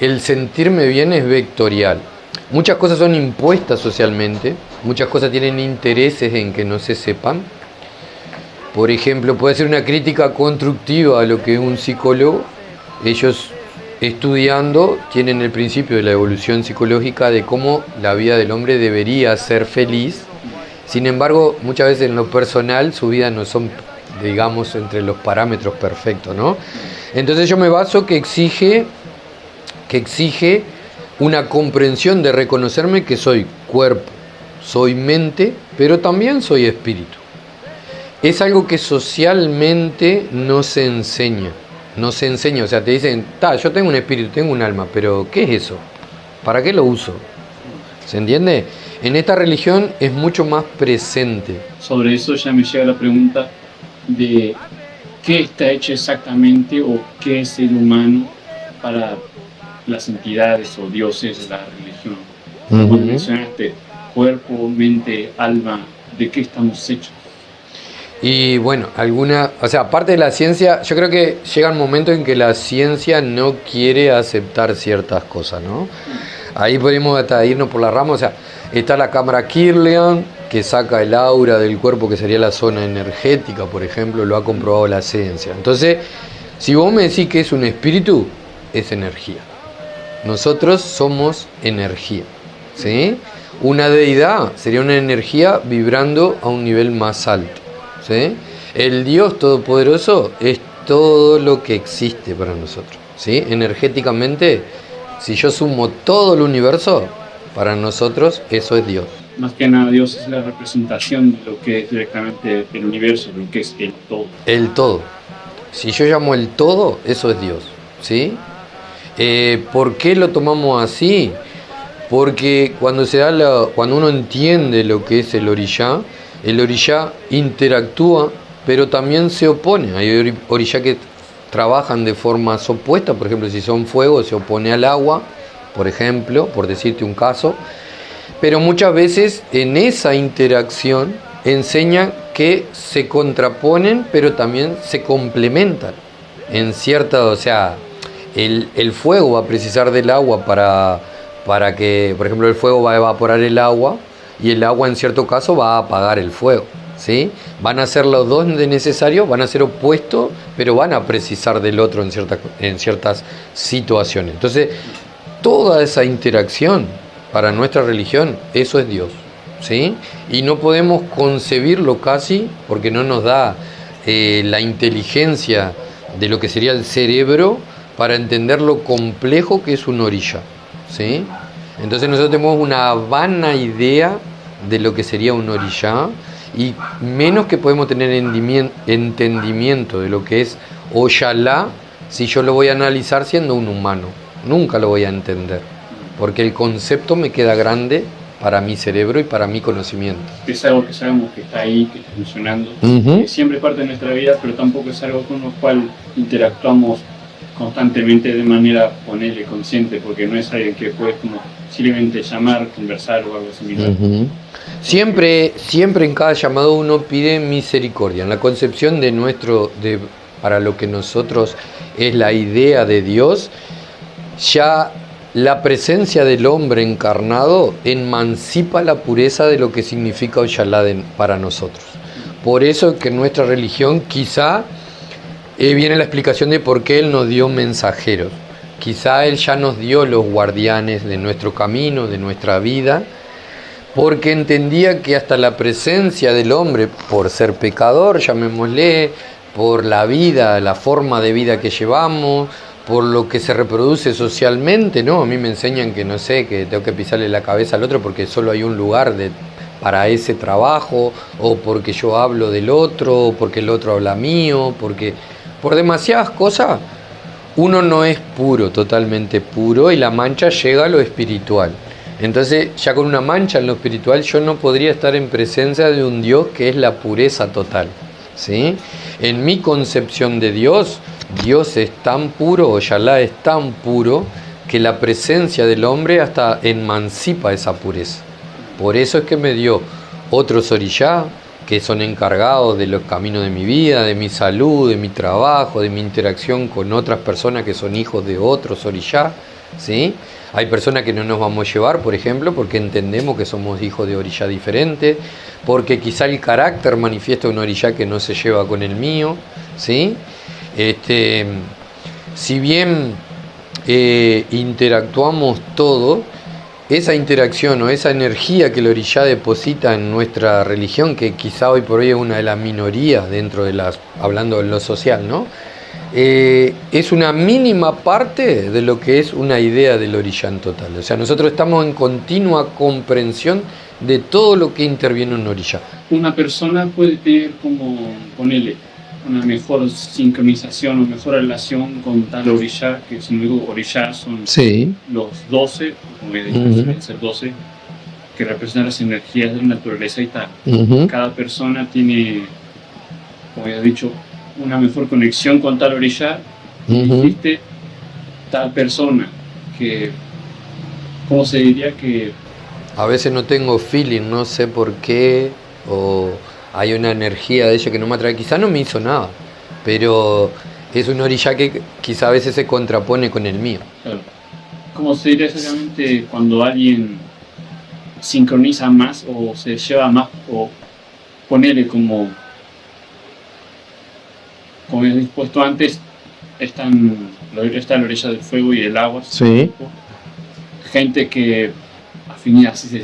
el sentirme bien es vectorial. Muchas cosas son impuestas socialmente, muchas cosas tienen intereses en que no se sepan. Por ejemplo, puede ser una crítica constructiva a lo que es un psicólogo. Ellos, estudiando, tienen el principio de la evolución psicológica de cómo la vida del hombre debería ser feliz. Sin embargo, muchas veces en lo personal su vida no son, digamos, entre los parámetros perfectos, ¿no? Entonces yo me baso que exige una comprensión de reconocerme que soy cuerpo, soy mente, pero también soy espíritu. Es algo que socialmente no se enseña. No se enseña, o sea, te dicen, yo tengo un espíritu, tengo un alma, pero ¿qué es eso? ¿Para qué lo uso? ¿Se entiende? En esta religión es mucho más presente. Sobre eso ya me llega la pregunta de qué está hecho exactamente o qué es el humano para las entidades o dioses de la religión. Como mencionaste, cuerpo, mente, alma, ¿de qué estamos hechos? Y bueno, aparte de la ciencia, yo creo que llega un momento en que la ciencia no quiere aceptar ciertas cosas, ¿no? Ahí podemos hasta irnos por la rama, o sea, está la cámara Kirlian, que saca el aura del cuerpo, que sería la zona energética, por ejemplo, lo ha comprobado la ciencia. Entonces, si vos me decís que es un espíritu, es energía. Nosotros somos energía, ¿sí? Una deidad sería una energía vibrando a un nivel más alto, ¿sí? El Dios Todopoderoso es todo lo que existe para nosotros, ¿sí? Energéticamente, si yo sumo todo el universo, para nosotros eso es Dios. Más que nada, Dios es la representación de lo que es directamente el universo, de lo que es el todo. El todo. Si yo llamo el todo, eso es Dios, ¿sí? ¿Por qué lo tomamos así? Porque cuando uno entiende lo que es el orishá interactúa, pero también se opone. Hay orishá que trabajan de formas opuestas, por ejemplo, si son fuego, se opone al agua, por ejemplo, por decirte un caso. Pero muchas veces en esa interacción enseña que se contraponen, pero también se complementan. En cierta, o sea, el fuego va a precisar del agua para que, por ejemplo, el fuego va a evaporar el agua y el agua en cierto caso va a apagar el fuego, ¿sí? Van a ser los dos necesarios, van a ser opuestos, pero van a precisar del otro en ciertas situaciones. Entonces, toda esa interacción para nuestra religión, eso es Dios, ¿sí? Y no podemos concebirlo casi porque no nos da la inteligencia de lo que sería el cerebro para entender lo complejo que es un orishá, ¿sí? Entonces nosotros tenemos una vana idea de lo que sería un orishá y menos que podemos tener entendimiento de lo que es Oyalá si yo lo voy a analizar siendo un humano. Nunca lo voy a entender, porque el concepto me queda grande para mi cerebro y para mi conocimiento. Es algo que sabemos que está ahí, que está funcionando, que siempre es parte de nuestra vida, pero tampoco es algo con lo cual interactuamos constantemente de manera, ponerle consciente, porque no es alguien que puedes como simplemente llamar, conversar o algo similar. Siempre en cada llamado uno pide misericordia. En la concepción para lo que nosotros es la idea de Dios, ya la presencia del hombre encarnado emancipa la pureza de lo que significa Oyalá para nosotros. Por eso que en nuestra religión quizá viene la explicación de por qué Él nos dio mensajeros. Quizá Él ya nos dio los guardianes de nuestro camino, de nuestra vida, porque entendía que hasta la presencia del hombre, por ser pecador, llamémosle, por la vida, la forma de vida que llevamos, por lo que se reproduce socialmente, ¿no? A mí me enseñan que, no sé, que tengo que pisarle la cabeza al otro porque solo hay un lugar para ese trabajo, o porque yo hablo del otro, o porque el otro habla mío, porque por demasiadas cosas uno no es puro, totalmente puro, y la mancha llega a lo espiritual. Entonces, ya con una mancha en lo espiritual, yo no podría estar en presencia de un Dios que es la pureza total, ¿sí? En mi concepción de Dios, Dios es tan puro, Oyalá es tan puro, que la presencia del hombre hasta emancipa esa pureza. Por eso es que me dio otros orishá, que son encargados de los caminos de mi vida, de mi salud, de mi trabajo, de mi interacción con otras personas que son hijos de otros orishá, ¿sí? Hay personas que no nos vamos a llevar, por ejemplo, porque entendemos que somos hijos de orishá diferentes, porque quizá el carácter manifiesta un orishá que no se lleva con el mío, ¿sí? Si bien interactuamos todo, esa interacción o esa energía que el orishá deposita en nuestra religión, que quizá hoy por hoy es una de las minorías dentro de las, hablando de lo social, ¿no? Es una mínima parte de lo que es una idea del orishá en total. O sea, nosotros estamos en continua comprensión de todo lo que interviene en un orishá. Una persona puede tener como, ponele, una mejor sincronización o mejor relación con tal orishá, que si no digo orishá son los 12, como he dicho, ser 12, que representan las energías de la naturaleza y tal. Cada persona tiene, como he dicho, una mejor conexión con tal orishá. Dijiste tal persona que, ¿cómo se diría? Que a veces no tengo feeling, no sé por qué, o hay una energía de ella que no me atrae. Quizá no me hizo nada, pero es un orishá que quizá a veces se contrapone con el mío. Claro. ¿Cómo se diría exactamente cuando alguien sincroniza más o se lleva más, o ponele como he dispuesto antes, está la orilla del fuego y el agua? Sí. Gente que afinidad, sí,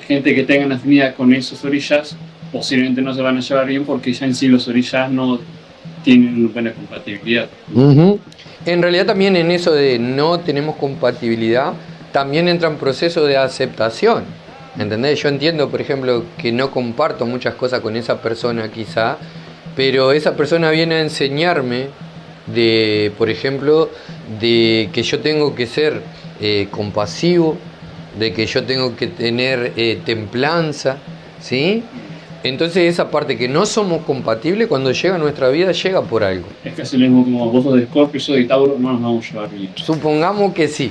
gente que tengan afinidad con esos orillas posiblemente no se van a llevar bien, porque ya en sí los orillas no tienen buena compatibilidad. En realidad también en eso de no tenemos compatibilidad, también entra un proceso de aceptación, ¿entendés? Yo entiendo, por ejemplo, que no comparto muchas cosas con esa persona quizá, pero esa persona viene a enseñarme de, por ejemplo, de que yo tengo que ser compasivo, de que yo tengo que tener templanza, ¿sí? Entonces esa parte que no somos compatibles, cuando llega a nuestra vida, llega por algo. Es casi lo mismo como vos sos de Escorpio, yo soy de Tauro, no nos vamos a llevar bien. Supongamos que sí.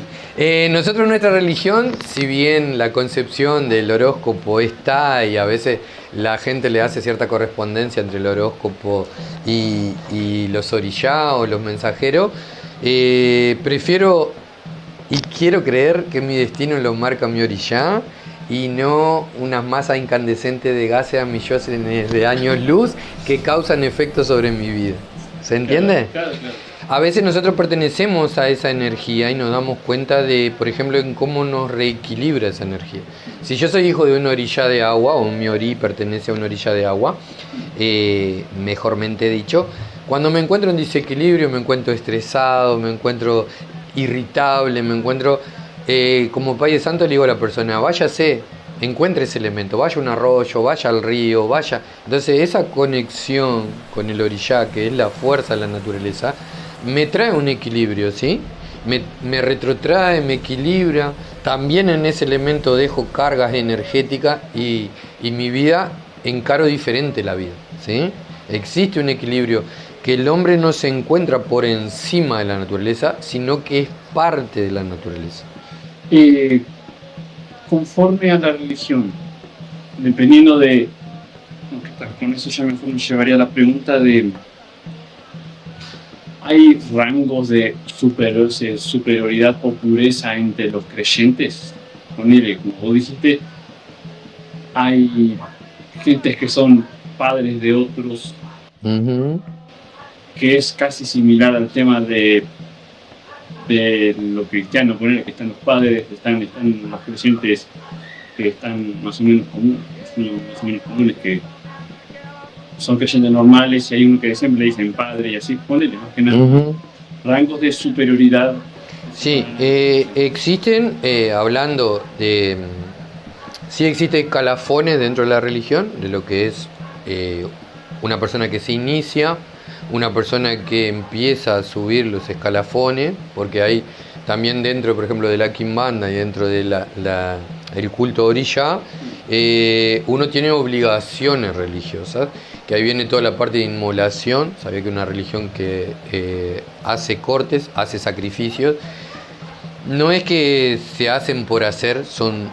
Nosotros en nuestra religión, si bien la concepción del horóscopo está, y a veces la gente le hace cierta correspondencia entre el horóscopo y los orishá o los mensajeros, prefiero y quiero creer que mi destino lo marca mi orishá, y no unas masas incandescentes de gases a millones de años luz que causan efectos sobre mi vida. ¿Se entiende? Claro. A veces nosotros pertenecemos a esa energía y nos damos cuenta de, por ejemplo, en cómo nos reequilibra esa energía. Si yo soy hijo de una orilla de agua, o mi orí pertenece a una orilla de agua, mejormente dicho, cuando me encuentro en desequilibrio, me encuentro estresado, me encuentro irritable, me encuentro... como Padre Santo le digo a la persona, váyase, encuentre ese elemento, vaya a un arroyo, vaya al río, vaya. Entonces esa conexión con el orishá, que es la fuerza de la naturaleza, me trae un equilibrio, ¿sí? Me retrotrae, me equilibra. También en ese elemento dejo cargas energéticas y mi vida encaro diferente la vida, ¿sí? Existe un equilibrio, que el hombre no se encuentra por encima de la naturaleza, sino que es parte de la naturaleza. Conforme a la religión, dependiendo de, con eso ya me llevaría a la pregunta de, ¿hay rangos de superioridad o pureza entre los creyentes? Ponele, como vos dijiste, hay gentes que son padres de otros, que es casi similar al tema de lo cristiano, poner que están los padres, están los creyentes que están más o menos comunes, que son creyentes normales, y hay uno que siempre le dicen padre y así, ponele más que nada. Rangos de superioridad. Sí, existen, hablando de Sí existen escalafones dentro de la religión, de lo que es una persona que se inicia, una persona que empieza a subir los escalafones, porque hay también dentro, por ejemplo, de la Quimbanda y dentro de el culto orilla, uno tiene obligaciones religiosas, que ahí viene toda la parte de inmolación. Sabía que una religión que hace cortes, hace sacrificios, no es que se hacen por hacer, son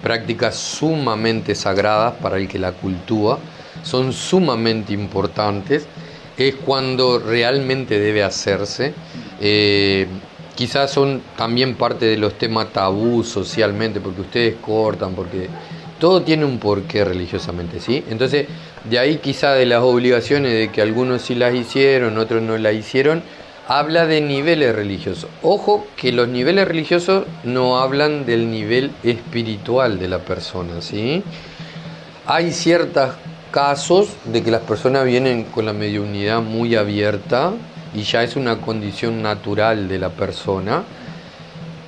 prácticas sumamente sagradas para el que la cultúa, son sumamente importantes, es cuando realmente debe hacerse. Quizás son también parte de los temas tabú socialmente, porque ustedes cortan, porque todo tiene un porqué religiosamente, ¿sí? Entonces, de ahí quizá de las obligaciones de que algunos sí las hicieron, otros no las hicieron, habla de niveles religiosos. Ojo que los niveles religiosos no hablan del nivel espiritual de la persona, ¿sí? Hay ciertos casos de que las personas vienen con la mediunidad muy abierta y ya es una condición natural de la persona.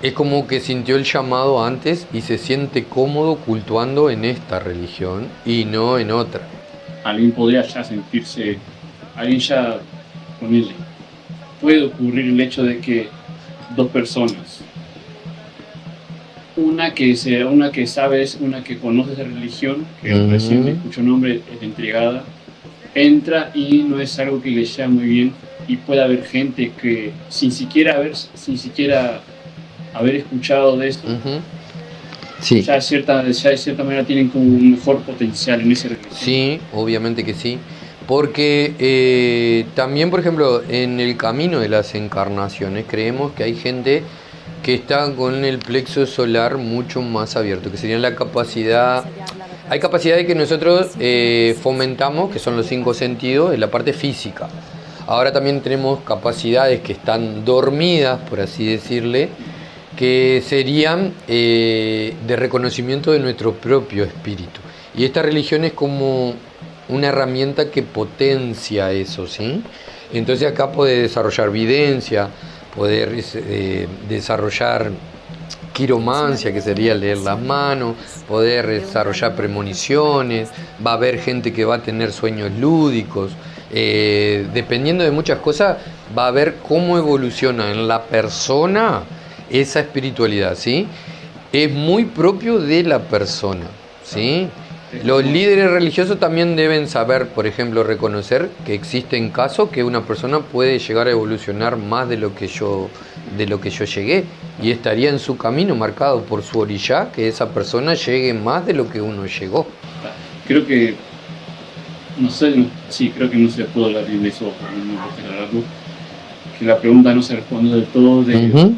Es como que sintió el llamado antes y se siente cómodo cultuando en esta religión y no en otra. Alguien podría ya sentirse, alguien ya, ponele, puede ocurrir el hecho de que dos personas, una que sabes, una que conoce esa religión, que recién escuchó nombre, es entregada, entra y no es algo que le sea muy bien, y puede haber gente que sin siquiera haber escuchado de esto, Sí. ya de cierta manera tienen como un mejor potencial en esa religión. Sí, obviamente que sí. Porque también, por ejemplo, en el camino de las encarnaciones creemos que hay gente que está con el plexo solar mucho más abierto, que sería la capacidad. Hay capacidades que nosotros fomentamos, que son los 5 sentidos, en la parte física. Ahora también tenemos capacidades que están dormidas, por así decirle, que serían de reconocimiento de nuestro propio espíritu. Y esta religión es como una herramienta que potencia eso, ¿sí? Entonces acá puede desarrollar videncia, poder desarrollar quiromancia, que sería leer las manos, poder desarrollar premoniciones, va a haber gente que va a tener sueños lúdicos, dependiendo de muchas cosas, va a ver cómo evoluciona en la persona esa espiritualidad, ¿sí? Es muy propio de la persona, ¿sí? Los líderes religiosos también deben saber, por ejemplo, reconocer que existen casos que una persona puede llegar a evolucionar más de lo que yo llegué, y estaría en su camino marcado por su orilla que esa persona llegue más de lo que uno llegó. Creo que creo que no se puede hablar bien de eso, que la pregunta no se responde del todo de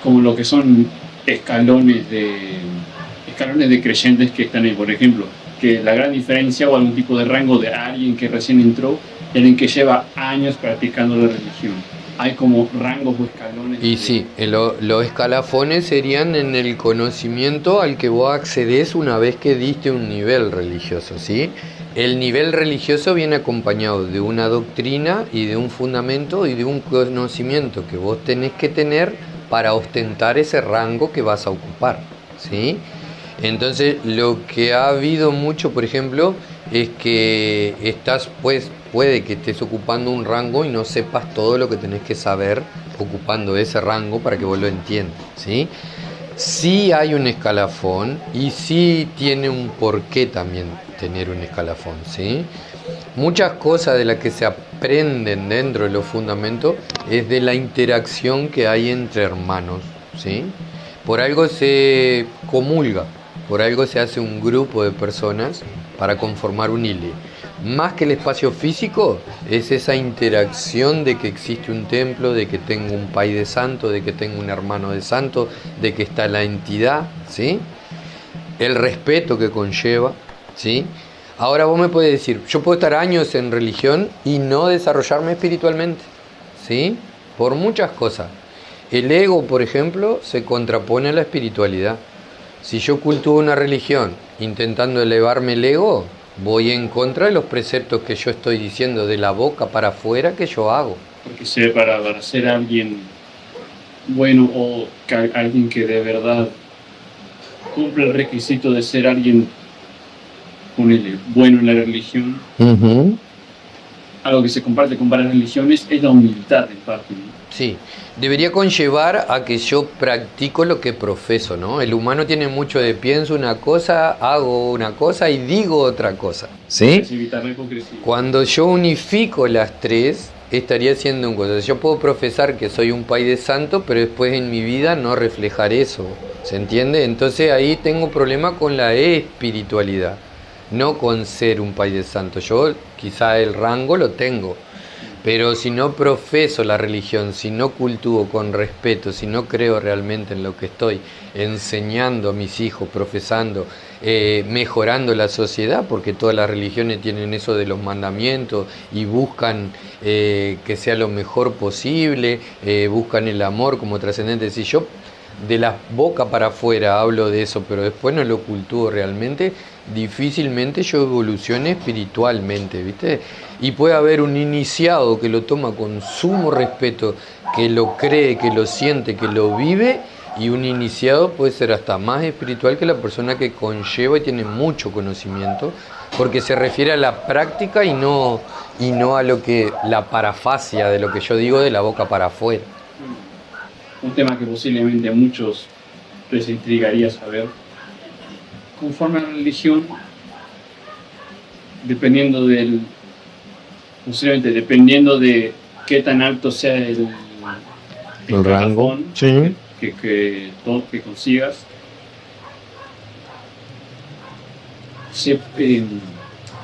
como lo que son escalones de creyentes que están ahí, por ejemplo, que la gran diferencia o algún tipo de rango de alguien que recién entró y alguien que lleva años practicando la religión. Hay como rangos o escalones. Y sí, los escalafones serían en el conocimiento al que vos accedes una vez que diste un nivel religioso, ¿sí? El nivel religioso viene acompañado de una doctrina y de un fundamento y de un conocimiento que vos tenés que tener para ostentar ese rango que vas a ocupar, ¿sí? Entonces, lo que ha habido mucho, por ejemplo, es que puede que estés ocupando un rango y no sepas todo lo que tenés que saber ocupando ese rango para que vos lo entiendas, ¿sí? Sí hay un escalafón y sí tiene un porqué también tener un escalafón, ¿sí? Muchas cosas de las que se aprenden dentro de los fundamentos es de la interacción que hay entre hermanos, ¿sí? Por algo se comulga, por algo se hace un grupo de personas para conformar un hile. Más que el espacio físico, es esa interacción de que existe un templo, de que tengo un pai de santo, de que tengo un hermano de santo, de que está la entidad, ¿sí? El respeto que conlleva, ¿sí? Ahora vos me puedes decir, yo puedo estar años en religión y no desarrollarme espiritualmente, ¿sí? Por muchas cosas. El ego, por ejemplo, se contrapone a la espiritualidad. Si yo cultivo una religión intentando elevarme el ego, voy en contra de los preceptos que yo estoy diciendo de la boca para afuera que yo hago. Porque para ser alguien bueno o alguien que de verdad cumple el requisito de ser alguien, ponele, bueno en la religión. Ujú. Algo que se comparte con varias religiones es la humildad en parte, ¿no? Sí, debería conllevar a que yo practico lo que profeso, ¿no? El humano tiene mucho de pienso una cosa, hago una cosa y digo otra cosa, ¿sí? Es evitar la hipocresía. Cuando yo unifico las tres, estaría haciendo un cosa. Yo puedo profesar que soy un país de santo, pero después en mi vida no reflejar eso, ¿se entiende? Entonces ahí tengo problema con la espiritualidad, no con ser un país de santo. Yo quizá el rango lo tengo, pero si no profeso la religión, si no cultivo con respeto, si no creo realmente en lo que estoy enseñando a mis hijos, profesando, mejorando la sociedad, porque todas las religiones tienen eso de los mandamientos y buscan que sea lo mejor posible, buscan el amor como trascendente. Si yo de la boca para afuera hablo de eso, pero después no lo cultivo realmente, difícilmente yo evolucione espiritualmente, ¿viste? Y puede haber un iniciado que lo toma con sumo respeto, que lo cree, que lo siente, que lo vive, y un iniciado puede ser hasta más espiritual que la persona que conlleva y tiene mucho conocimiento, porque se refiere a la práctica y no a lo que la parafasia de lo que yo digo de la boca para afuera. Un tema que posiblemente a muchos les intrigaría saber. Conforme a la religión, posiblemente dependiendo de qué tan alto sea el rango, escalafón sí. que consigas,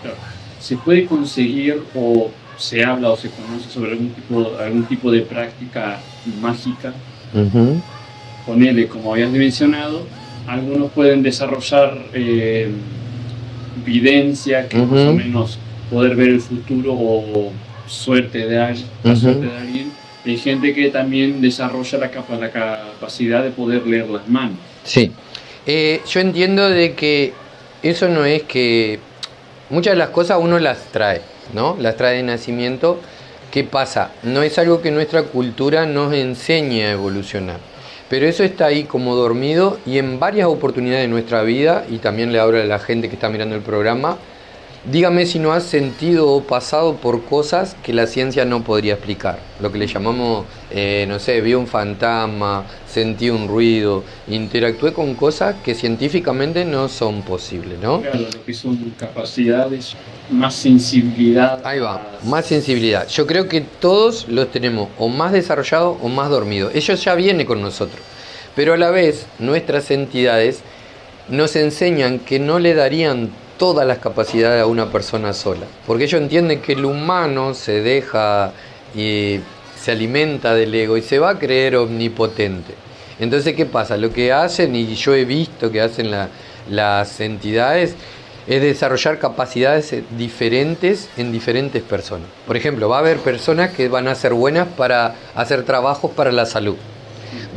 claro, se puede conseguir o se habla o se conoce sobre algún tipo de práctica mágica. Uh-huh. Ponele, como habías mencionado, algunos pueden desarrollar videncia, que más o menos poder ver el futuro o suerte de alguien, la suerte de alguien. Hay gente que también desarrolla la capacidad de poder leer las manos. Sí, yo entiendo de que eso no es que muchas de las cosas uno las trae, ¿no? Las trae de nacimiento. ¿Qué pasa? No es algo que nuestra cultura nos enseñe a evolucionar. Pero eso está ahí como dormido y en varias oportunidades de nuestra vida, y también le hablo a la gente que está mirando el programa, dígame si no has sentido o pasado por cosas que la ciencia no podría explicar. Lo que le llamamos, no sé, vi un fantasma, sentí un ruido, interactué con cosas que científicamente no son posibles, ¿no? Claro, lo que son capacidades, más sensibilidad. Ahí va, más sensibilidad. Yo creo que todos los tenemos o más desarrollados o más dormidos. Eso ya viene con nosotros. Pero a la vez, nuestras entidades nos enseñan que no le darían todas las capacidades a una persona sola. Porque ellos entienden que el humano se deja y se alimenta del ego y se va a creer omnipotente. Entonces, ¿qué pasa? Lo que hacen, y yo he visto que hacen las entidades, es desarrollar capacidades diferentes en diferentes personas. Por ejemplo, va a haber personas que van a ser buenas para hacer trabajos para la salud.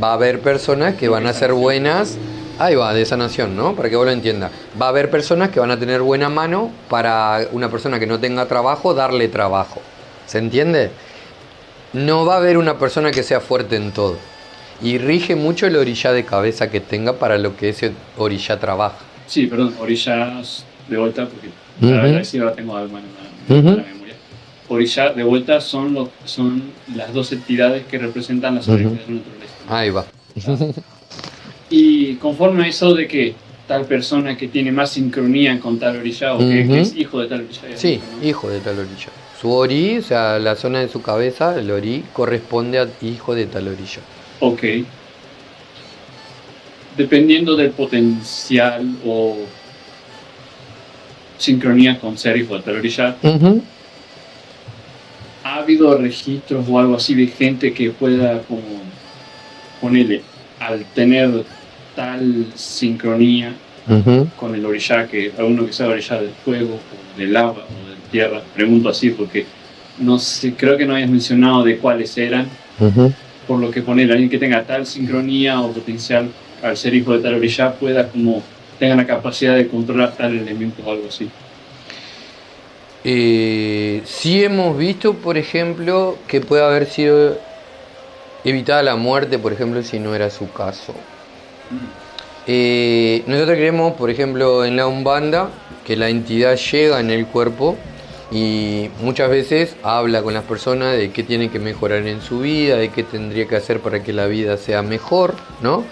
Va a haber personas que van a ser buenas, ahí va, de sanación, ¿no? Para que vos lo entiendas. Va a haber personas que van a tener buena mano para una persona que no tenga trabajo, darle trabajo. ¿Se entiende? No va a haber una persona que sea fuerte en todo. Y rige mucho el orilla de cabeza que tenga para lo que ese orilla trabaja. Sí, perdón, orillas de vuelta, porque la verdad sí ahora tengo algo en la memoria. Orillas de vuelta son las dos entidades que representan las orillas de la naturaleza. Ahí va. Y conforme a eso de que tal persona que tiene más sincronía con tal orilla, o que es hijo de tal orilla. Sí, ¿no? Hijo de tal orilla. Su ori, o sea, la zona de su cabeza, el ori, corresponde a hijo de tal orilla. Ok. Dependiendo del potencial o sincronía con ser hijo de tal orilla, ¿ha habido registros o algo así de gente que pueda, como ponerle, al tener tal sincronía con el orilla, que alguno que sea orilla del fuego o del agua o de tierra? Pregunto así porque no sé, creo que no hayas mencionado de cuáles eran, por lo que poner alguien que tenga tal sincronía o potencial al ser hijo de tal orilla pueda como tenga la capacidad de controlar tal elemento o algo así. Sí hemos visto, por ejemplo, que puede haber sido evitada la muerte, por ejemplo, si no era su caso. Nosotros creemos, por ejemplo, en la Umbanda, que la entidad llega en el cuerpo y muchas veces habla con las personas de qué tienen que mejorar en su vida, de qué tendría que hacer para que la vida sea mejor, ¿no?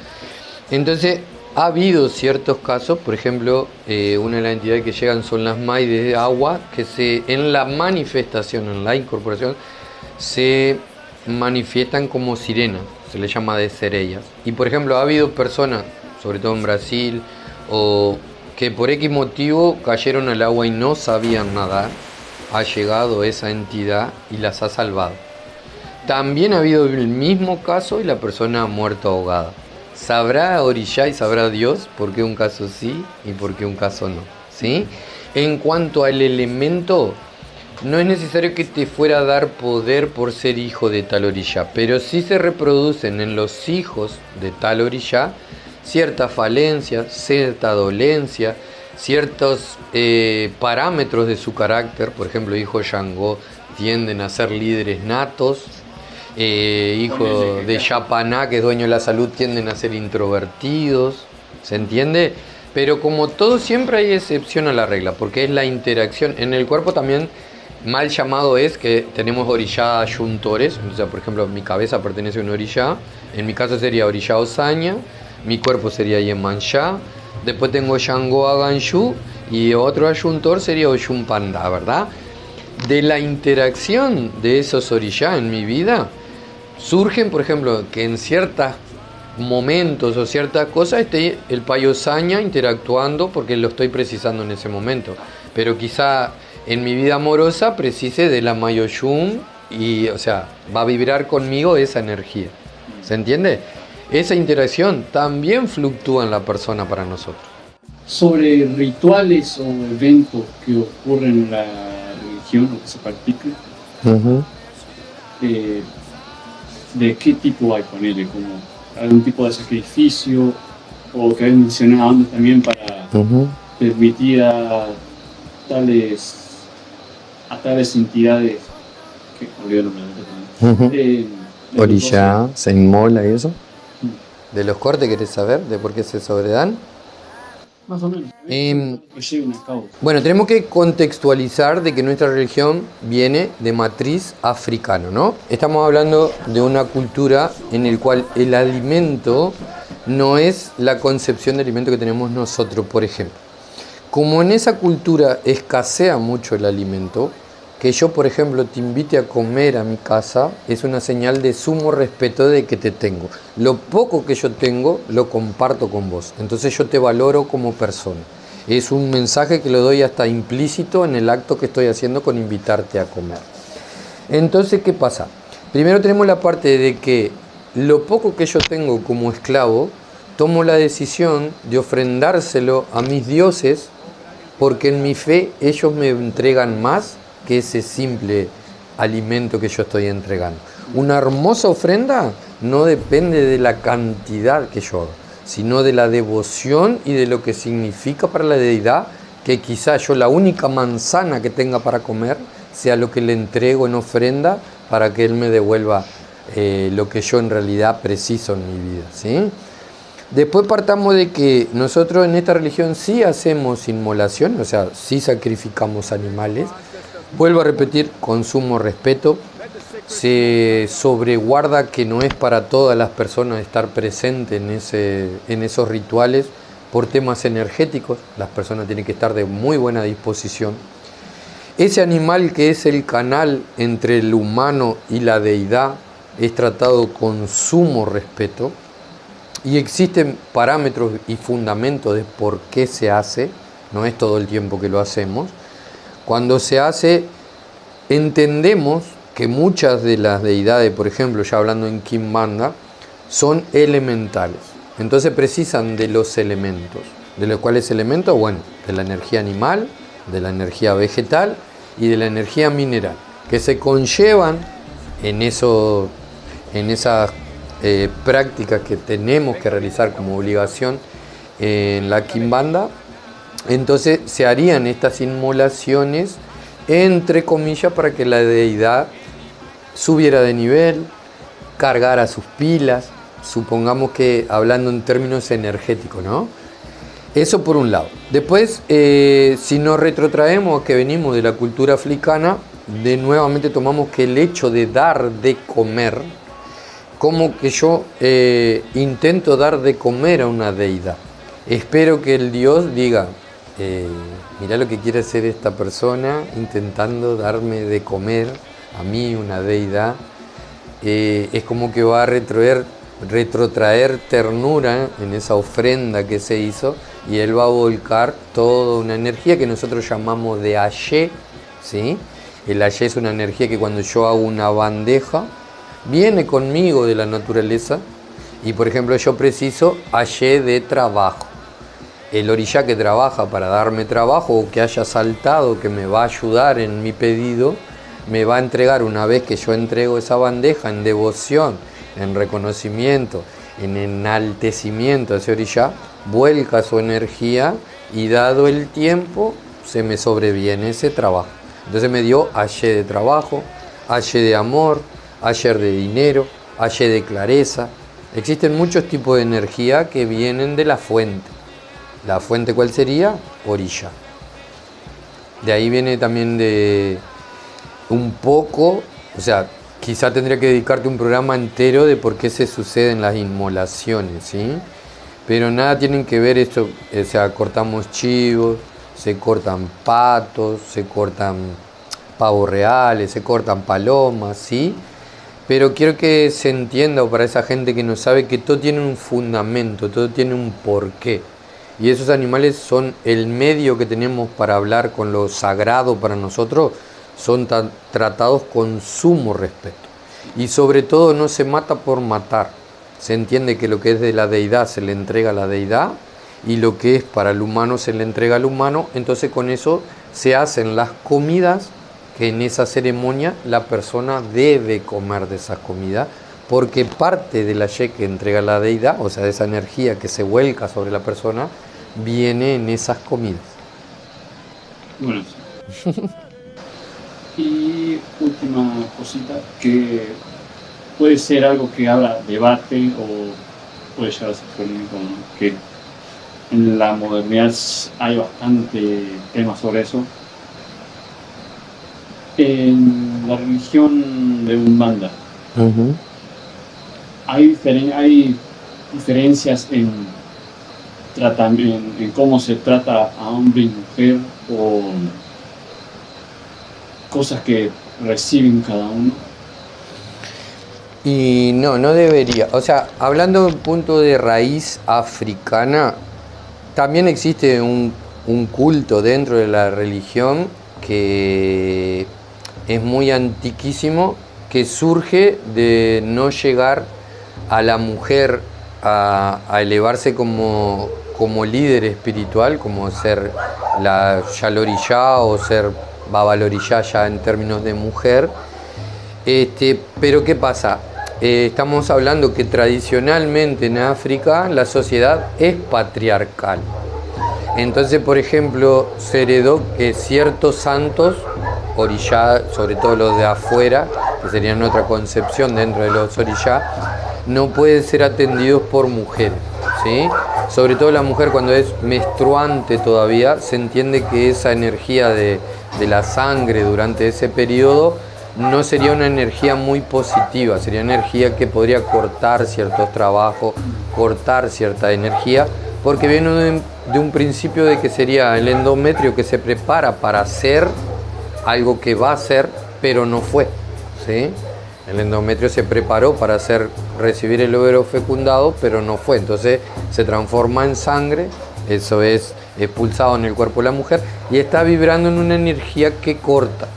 Entonces, ha habido ciertos casos, por ejemplo, una de las entidades que llegan son las Maides de agua, que en la manifestación, en la incorporación, se manifiestan como sirenas, se les llama de sereias. Y por ejemplo, ha habido personas, sobre todo en Brasil, o que por X motivo cayeron al agua y no sabían nadar, ha llegado esa entidad y las ha salvado. También ha habido el mismo caso y la persona ha muerto ahogada. Sabrá Orishá y sabrá Dios por qué un caso sí y por qué un caso no, ¿sí? En cuanto al elemento, no es necesario que te fuera a dar poder por ser hijo de tal orishá, pero sí se reproducen en los hijos de tal orishá ciertas falencias, cierta dolencia, ciertos parámetros de su carácter. Por ejemplo, hijos de Shango tienden a ser líderes natos, hijos de Yapaná, que es dueño de la salud, tienden a ser introvertidos, ¿se entiende? Pero como todo, siempre hay excepción a la regla, porque es la interacción en el cuerpo también. Mal llamado es que tenemos orishá ayuntores. O sea, por ejemplo, mi cabeza pertenece a un orishá. En mi caso sería orishá Osaña. Mi cuerpo sería Yemanshá. Después tengo Shango Aganshu. Y otro ayuntor sería Oshun Panda, ¿verdad? De la interacción de esos orishá en mi vida, surgen, por ejemplo, que en ciertos momentos o ciertas cosas esté el payo Osaña interactuando porque lo estoy precisando en ese momento. Pero quizá en mi vida amorosa precise de la Mayoshun y, o sea, va a vibrar conmigo esa energía. ¿Se entiende? Esa interacción también fluctúa en la persona para nosotros. Sobre rituales o eventos que ocurren en la religión o que se practican, ¿de qué tipo hay con él? ¿Como algún tipo de sacrificio o que habéis mencionado antes también para permitir a tales entidades que olvidé el nombre Orishá, se inmola y eso. ¿De los cortes querés saber? ¿De por qué se sobredan? Más o menos. Bueno, tenemos que contextualizar de que nuestra religión viene de matriz africana, ¿no? Estamos hablando de una cultura en la cual el alimento no es la concepción de alimento que tenemos nosotros, por ejemplo. Como en esa cultura escasea mucho el alimento, que yo, por ejemplo, te invite a comer a mi casa es una señal de sumo respeto de que te tengo. Lo poco que yo tengo lo comparto con vos, entonces yo te valoro como persona. Es un mensaje que lo doy hasta implícito en el acto que estoy haciendo con invitarte a comer. Entonces, ¿qué pasa? Primero tenemos la parte de que lo poco que yo tengo como esclavo, tomo la decisión de ofrendárselo a mis dioses, porque en mi fe ellos me entregan más que ese simple alimento que yo estoy entregando. Una hermosa ofrenda no depende de la cantidad que yo hago, sino de la devoción y de lo que significa para la deidad, que quizá yo la única manzana que tenga para comer sea lo que le entrego en ofrenda para que él me devuelva lo que yo en realidad preciso en mi vida, ¿sí? Después partamos de que nosotros en esta religión sí hacemos inmolación, o sea, sí sacrificamos animales. Vuelvo a repetir, con sumo respeto. Se sobreguarda que no es para todas las personas estar presentes en esos rituales por temas energéticos. Las personas tienen que estar de muy buena disposición. Ese animal que es el canal entre el humano y la deidad es tratado con sumo respeto. Y existen parámetros y fundamentos de por qué se hace, no es todo el tiempo que lo hacemos. Cuando se hace, entendemos que muchas de las deidades, por ejemplo, ya hablando en Kimbanda, son elementales. Entonces precisan de los elementos. ¿De los cuales elementos? Bueno, de la energía animal, de la energía vegetal y de la energía mineral, que se conllevan en esas prácticas que tenemos que realizar como obligación en la Kimbanda. Entonces se harían estas inmolaciones, entre comillas, para que la deidad subiera de nivel, cargara sus pilas, supongamos que hablando en términos energéticos, ¿no? Eso por un lado. Después, si nos retrotraemos a que venimos de la cultura africana, de nuevamente tomamos que el hecho de dar de comer, como que yo intento dar de comer a una deidad. Espero que el Dios diga, mirá lo que quiere hacer esta persona intentando darme de comer a mí, una deidad. Es como que va a retrotraer ternura en esa ofrenda que se hizo y él va a volcar toda una energía que nosotros llamamos de Ayé, ¿sí? El Ayé es una energía que cuando yo hago una bandeja viene conmigo de la naturaleza y por ejemplo yo preciso Ayé de trabajo. El orishá que trabaja para darme trabajo o que haya saltado, que me va a ayudar en mi pedido, me va a entregar una vez que yo entrego esa bandeja en devoción, en reconocimiento, en enaltecimiento a ese orishá, vuelca su energía y dado el tiempo se me sobreviene ese trabajo. Entonces me dio Ayé de trabajo, Ayé de amor, Ayé de dinero, Ayé de clareza. Existen muchos tipos de energía que vienen de la fuente. ¿La fuente cuál sería? Orisha. De ahí viene también de un poco, o sea, quizá tendría que dedicarte un programa entero de por qué se suceden las inmolaciones, ¿sí? Pero nada tienen que ver esto, o sea, cortamos chivos, se cortan patos, se cortan pavos reales, se cortan palomas, ¿sí? Pero quiero que se entienda, o para esa gente que no sabe, que todo tiene un fundamento, todo tiene un porqué. Y esos animales son el medio que tenemos para hablar con lo sagrado para nosotros, son tratados con sumo respeto. Y sobre todo no se mata por matar. Se entiende que lo que es de la deidad se le entrega a la deidad y lo que es para el humano se le entrega al humano. Entonces con eso se hacen las comidas que en esa ceremonia la persona debe comer de esas comidas, porque parte de la ye que entrega la deidad, o sea, de esa energía que se vuelca sobre la persona, viene en esas comidas. Bueno, y última cosita, que puede ser algo que habrá debate o puede llegar a ser polémico, ¿no? Que en la modernidad hay bastante temas sobre eso. En la religión de Umbanda, hay diferencias en cómo se trata a hombre y mujer o cosas que reciben cada uno. Y no debería. O sea, hablando de un punto de raíz africana, también existe un culto dentro de la religión que es muy antiquísimo, que surge de no llegar a la mujer a elevarse como líder espiritual, como ser la Yaloriyá o ser Babaloriyá ya en términos de mujer. Pero ¿qué pasa? Estamos hablando que tradicionalmente en África la sociedad es patriarcal. Entonces, por ejemplo, se heredó que ciertos santos, orishá, sobre todo los de afuera, que serían otra concepción dentro de los orishá, no pueden ser atendidos por mujeres, ¿sí? Sobre todo la mujer cuando es menstruante todavía, se entiende que esa energía de la sangre durante ese periodo no sería una energía muy positiva, sería energía que podría cortar ciertos trabajos, cortar cierta energía, porque viene de un principio de que sería el endometrio que se prepara para hacer algo que va a ser, pero no fue, ¿sí? El endometrio se preparó para recibir el óvulo fecundado, pero no fue, entonces se transforma en sangre, eso es expulsado en el cuerpo de la mujer y está vibrando en una energía que corta.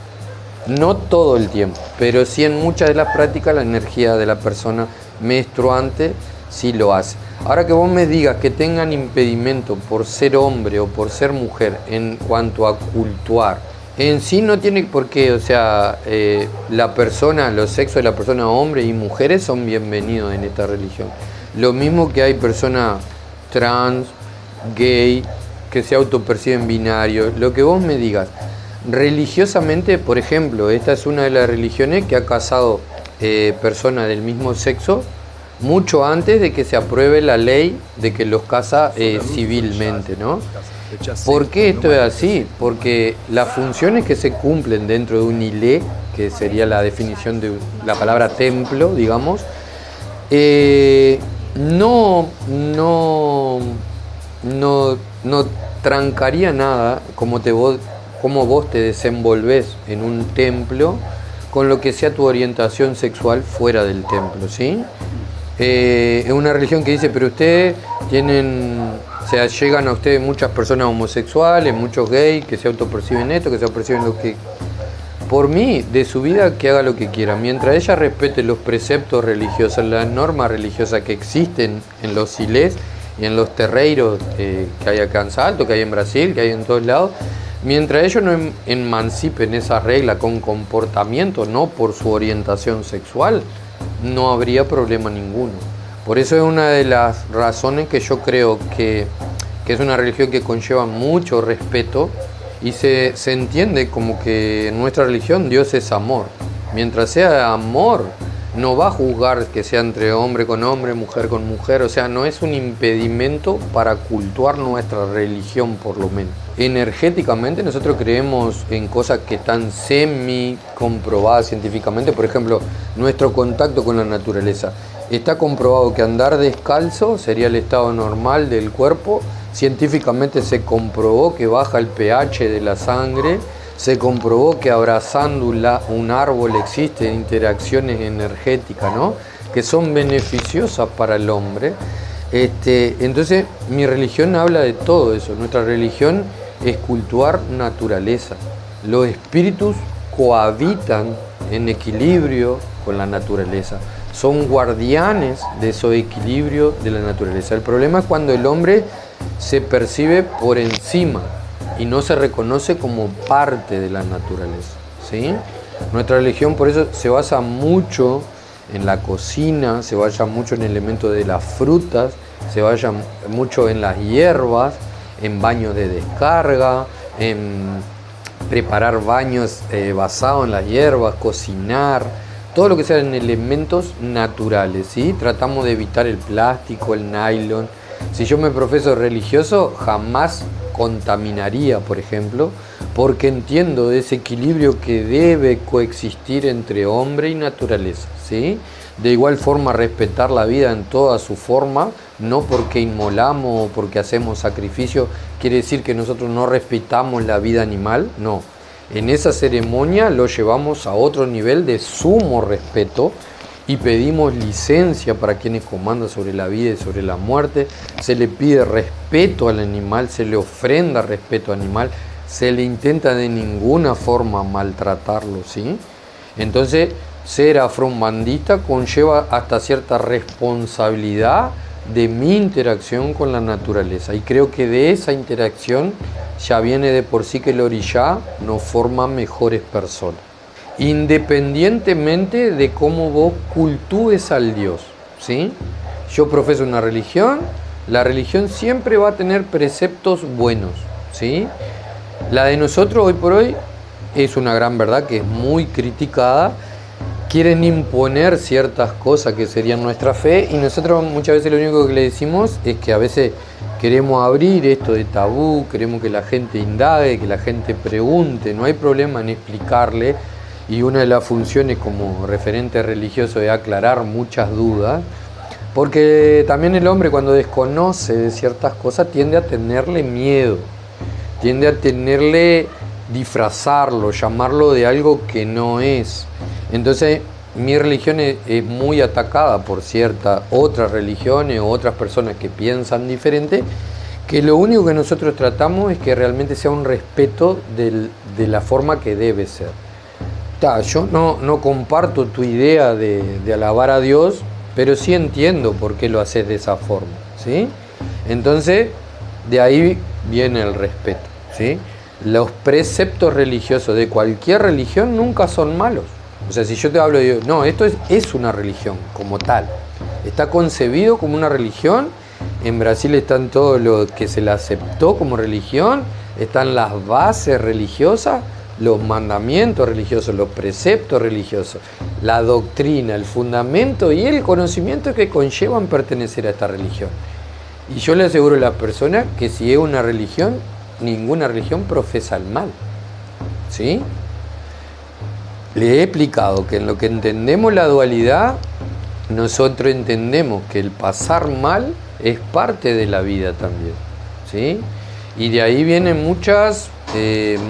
No todo el tiempo, pero sí en muchas de las prácticas la energía de la persona menstruante sí lo hace. Ahora que vos me digas que tengan impedimento por ser hombre o por ser mujer en cuanto a cultuar, en sí no tiene por qué, o sea, la persona, los sexos de la persona, hombres y mujeres, son bienvenidos en esta religión. Lo mismo que hay personas trans, gay, que se autoperciben binarios, lo que vos me digas. Religiosamente, por ejemplo, esta es una de las religiones que ha casado personas del mismo sexo mucho antes de que se apruebe la ley de que los casa civilmente, ¿no? ¿Por qué esto es así? Porque las funciones que se cumplen dentro de un ilé, que sería la definición de la palabra templo, digamos, no, no, no trancaría nada como vos te desenvolvés en un templo con lo que sea tu orientación sexual fuera del templo, ¿sí? Es una religión que dice, pero ustedes llegan a ustedes muchas personas homosexuales, muchos gays que se autoperciben esto, que se autoperciben lo que... Por mí, de su vida, que haga lo que quiera. Mientras ella respete los preceptos religiosos, las normas religiosas que existen en los ilés y en los terreiros que hay acá en Salto, que hay en Brasil, que hay en todos lados, mientras ellos no emancipen esa regla con comportamiento, no por su orientación sexual, no habría problema ninguno. Por eso es una de las razones que yo creo que es una religión que conlleva mucho respeto y se entiende como que en nuestra religión Dios es amor. Mientras sea amor, no va a juzgar que sea entre hombre con hombre, mujer con mujer, o sea, no es un impedimento para cultuar nuestra religión, por lo menos. Energéticamente nosotros creemos en cosas que están semi comprobadas científicamente, por ejemplo, nuestro contacto con la naturaleza. Está comprobado que andar descalzo sería el estado normal del cuerpo, científicamente se comprobó que baja el pH de la sangre, se comprobó que abrazando un árbol existen interacciones energéticas, ¿no?, que son beneficiosas para el hombre. Entonces mi religión habla de todo eso. Nuestra religión es cultuar naturaleza. Los espíritus cohabitan en equilibrio con la naturaleza. Son guardianes de ese equilibrio de la naturaleza. El problema es cuando el hombre se percibe por encima y no se reconoce como parte de la naturaleza, ¿sí? Nuestra religión por eso se basa mucho en la cocina, se basa mucho en el elemento de las frutas, se basa mucho en las hierbas, en baños de descarga, en preparar baños basados en las hierbas, cocinar, todo lo que sean elementos naturales, ¿sí? Tratamos de evitar el plástico, el nylon. Si yo me profeso religioso, jamás contaminaría, por ejemplo, porque entiendo de ese equilibrio que debe coexistir entre hombre y naturaleza, ¿sí? De igual forma respetar la vida en toda su forma, no porque inmolamos o porque hacemos sacrificio, quiere decir que nosotros no respetamos la vida animal, no. En esa ceremonia lo llevamos a otro nivel de sumo respeto y pedimos licencia para quienes comandan sobre la vida y sobre la muerte. Se le pide respeto al animal, se le ofrenda respeto al animal, se le intenta de ninguna forma maltratarlo, ¿sí? Entonces, ser afrombandista conlleva hasta cierta responsabilidad de mi interacción con la naturaleza. Y creo que de esa interacción ya viene de por sí que el orishá nos forma mejores personas, independientemente de cómo vos cultúes al Dios, ¿sí? Yo profeso una religión, la religión siempre va a tener preceptos buenos, ¿sí? La de nosotros hoy por hoy es una gran verdad que es muy criticada. Quieren imponer ciertas cosas que serían nuestra fe y nosotros muchas veces lo único que le decimos es que a veces queremos abrir esto de tabú, queremos que la gente indague, que la gente pregunte, no hay problema en explicarle. Y una de las funciones como referente religioso es aclarar muchas dudas, porque también el hombre cuando desconoce de ciertas cosas tiende a tenerle miedo, tiende a disfrazarlo, llamarlo de algo que no es. Entonces mi religión es muy atacada por ciertas otras religiones o otras personas que piensan diferente, que lo único que nosotros tratamos es que realmente sea un respeto de la forma que debe ser. Yo no comparto tu idea de alabar a Dios, pero sí entiendo por qué lo haces de esa forma, ¿sí? Entonces, de ahí viene el respeto, ¿sí? Los preceptos religiosos de cualquier religión nunca son malos. O sea, si yo te hablo de Dios, no, esto es una religión como tal. Está concebido como una religión. En Brasil están todo lo que se le aceptó como religión, están las bases religiosas. los mandamientos religiosos, los preceptos religiosos, la doctrina, el fundamento y el conocimiento que conllevan pertenecer a esta religión. Y yo le aseguro a las personas que si es una religión, ninguna religión profesa el mal, ¿sí? Le he explicado que en lo que entendemos la dualidad, nosotros entendemos que el pasar mal es parte de la vida también, ¿sí? Y de ahí vienen muchas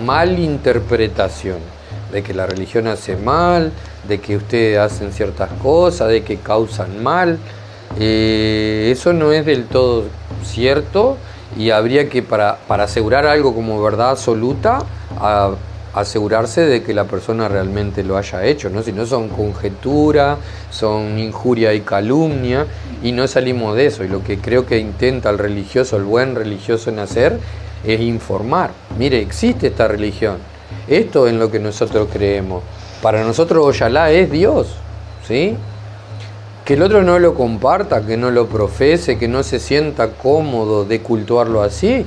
malinterpretaciones, de que la religión hace mal, de que ustedes hacen ciertas cosas, de que causan mal. Eso no es del todo cierto y habría que, para asegurar algo como verdad absoluta, asegurarse de que la persona realmente lo haya hecho, ¿no? Si no, son conjetura, son injuria y calumnia, y no salimos de eso. Y lo que creo que intenta el religioso, el buen religioso en hacer, es informar. Mire, existe esta religión, esto es en lo que nosotros creemos. Para nosotros Oyalá es Dios, ¿sí? Que el otro no lo comparta, que no lo profese, que no se sienta cómodo de cultuarlo así,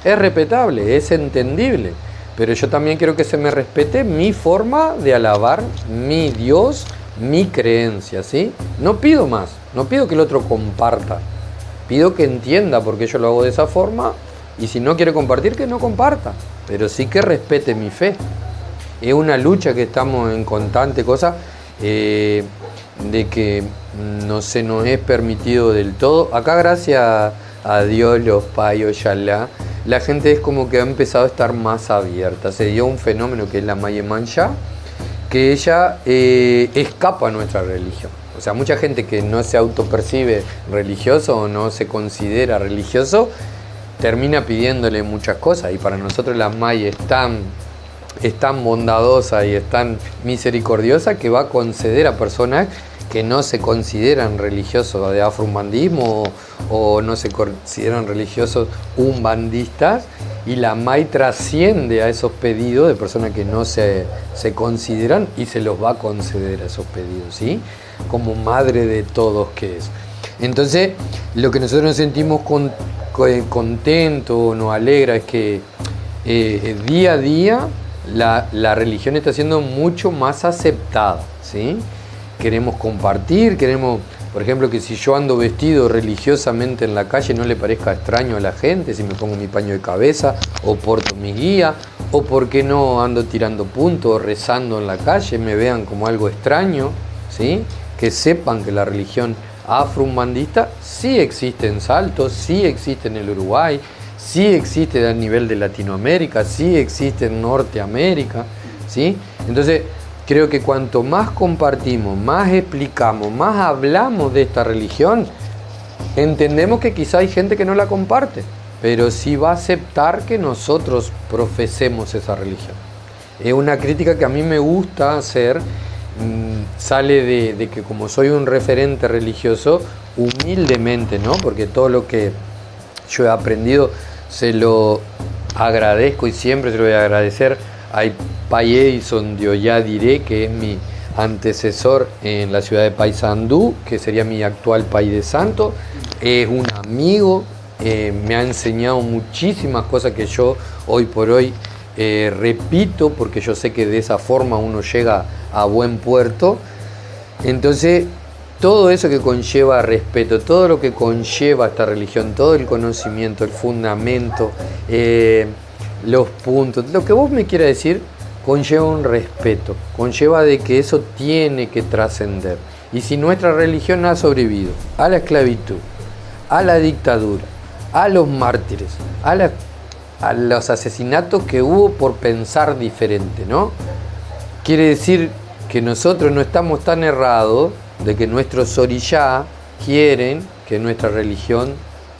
es respetable, es entendible. Pero yo también quiero que se me respete mi forma de alabar mi Dios, mi creencia, ¿sí? No pido más, no pido que el otro comparta, pido que entienda por qué yo lo hago de esa forma, y si no quiere compartir, que no comparta, pero sí que respete mi fe. Es una lucha que estamos en constante cosa, de que no se nos es permitido del todo. Acá, gracias a Dios, los payos, Oyalá, la gente es como que ha empezado a estar más abierta. Se dio un fenómeno que es la Maye Mancha, que ella escapa a nuestra religión. O sea, mucha gente que no se autopercibe religioso o no se considera religioso, termina pidiéndole muchas cosas. Y para nosotros la Maye es tan bondadosa y es tan misericordiosa que va a conceder a personas que no se consideran religiosos de afroumbandismo o no se consideran religiosos umbandistas, y la MAI trasciende a esos pedidos de personas que no se consideran y se los va a conceder a esos pedidos, ¿sí? Como madre de todos que es. Entonces, lo que nosotros nos sentimos contentos, nos alegra, es que día a día la religión está siendo mucho más aceptada, ¿sí? Queremos compartir, queremos, por ejemplo, que si yo ando vestido religiosamente en la calle no le parezca extraño a la gente, si me pongo mi paño de cabeza o porto mi guía, o por qué no ando tirando puntos o rezando en la calle, me vean como algo extraño, ¿sí? Que sepan que la religión afroumbandista sí existe en Salto, sí existe en el Uruguay, sí existe a nivel de Latinoamérica, sí existe en Norteamérica, ¿sí? Entonces, creo que cuanto más compartimos, más explicamos, más hablamos de esta religión, entendemos que quizá hay gente que no la comparte, pero sí va a aceptar que nosotros profesemos esa religión. Es una crítica que a mí me gusta hacer, sale de que como soy un referente religioso, humildemente, ¿no? Porque todo lo que yo he aprendido se lo agradezco y siempre se lo voy a agradecer a Pai Edison de Ollá-Diré, que es mi antecesor en la ciudad de Paysandú, que sería mi actual Pai de Santo. Es un amigo, me ha enseñado muchísimas cosas que yo hoy por hoy repito, porque yo sé que de esa forma uno llega a buen puerto. Entonces, todo eso que conlleva respeto, todo lo que conlleva esta religión, todo el conocimiento, el fundamento, los puntos, lo que vos me quieras decir, conlleva un respeto, conlleva de que eso tiene que trascender. Y si nuestra religión ha sobrevivido a la esclavitud, a la dictadura, a los mártires, a los asesinatos que hubo por pensar diferente, ¿no? Quiere decir que nosotros no estamos tan errados de que nuestros orillá quieren que nuestra religión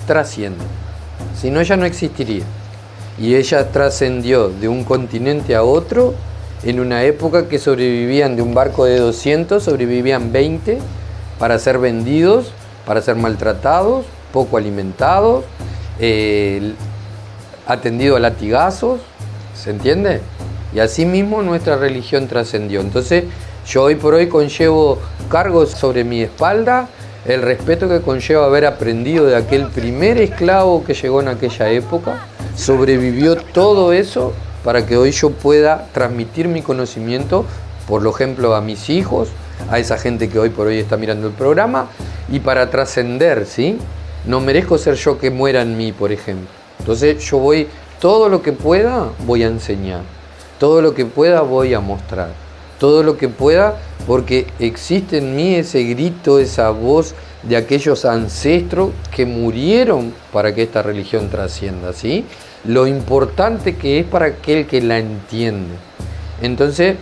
trascienda. Si no, ella no existiría. Y ella trascendió de un continente a otro en una época que sobrevivían de un barco de 200, sobrevivían 20 para ser vendidos, para ser maltratados, poco alimentados, atendidos a latigazos, ¿se entiende? Y así mismo nuestra religión trascendió. Entonces, yo hoy por hoy conllevo cargos sobre mi espalda, el respeto que conlleva haber aprendido de aquel primer esclavo que llegó en aquella época, sobrevivió todo eso para que hoy yo pueda transmitir mi conocimiento, por ejemplo, a mis hijos, a esa gente que hoy por hoy está mirando el programa, y para trascender, ¿sí? No merezco ser yo que muera en mí, por ejemplo. Entonces yo voy, todo lo que pueda, voy a enseñar. Todo lo que pueda, voy a mostrar. Todo lo que pueda, porque existe en mí ese grito, esa voz de aquellos ancestros que murieron para que esta religión trascienda, ¿sí? Lo importante que es para aquel que la entiende. Entonces,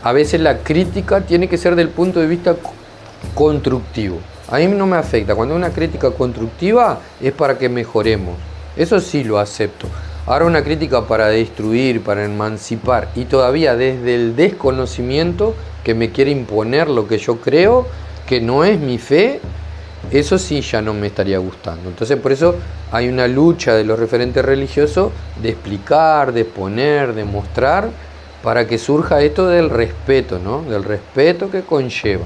a veces la crítica tiene que ser del punto de vista constructivo. A mí no me afecta. Cuando hay una crítica constructiva es para que mejoremos. Eso sí lo acepto. Ahora una crítica para destruir, para emancipar y todavía desde el desconocimiento que me quiere imponer lo que yo creo, que no es mi fe, eso sí ya no me estaría gustando. Entonces por eso hay una lucha de los referentes religiosos de explicar, de exponer, de mostrar, para que surja esto del respeto, ¿no? Del respeto que conlleva.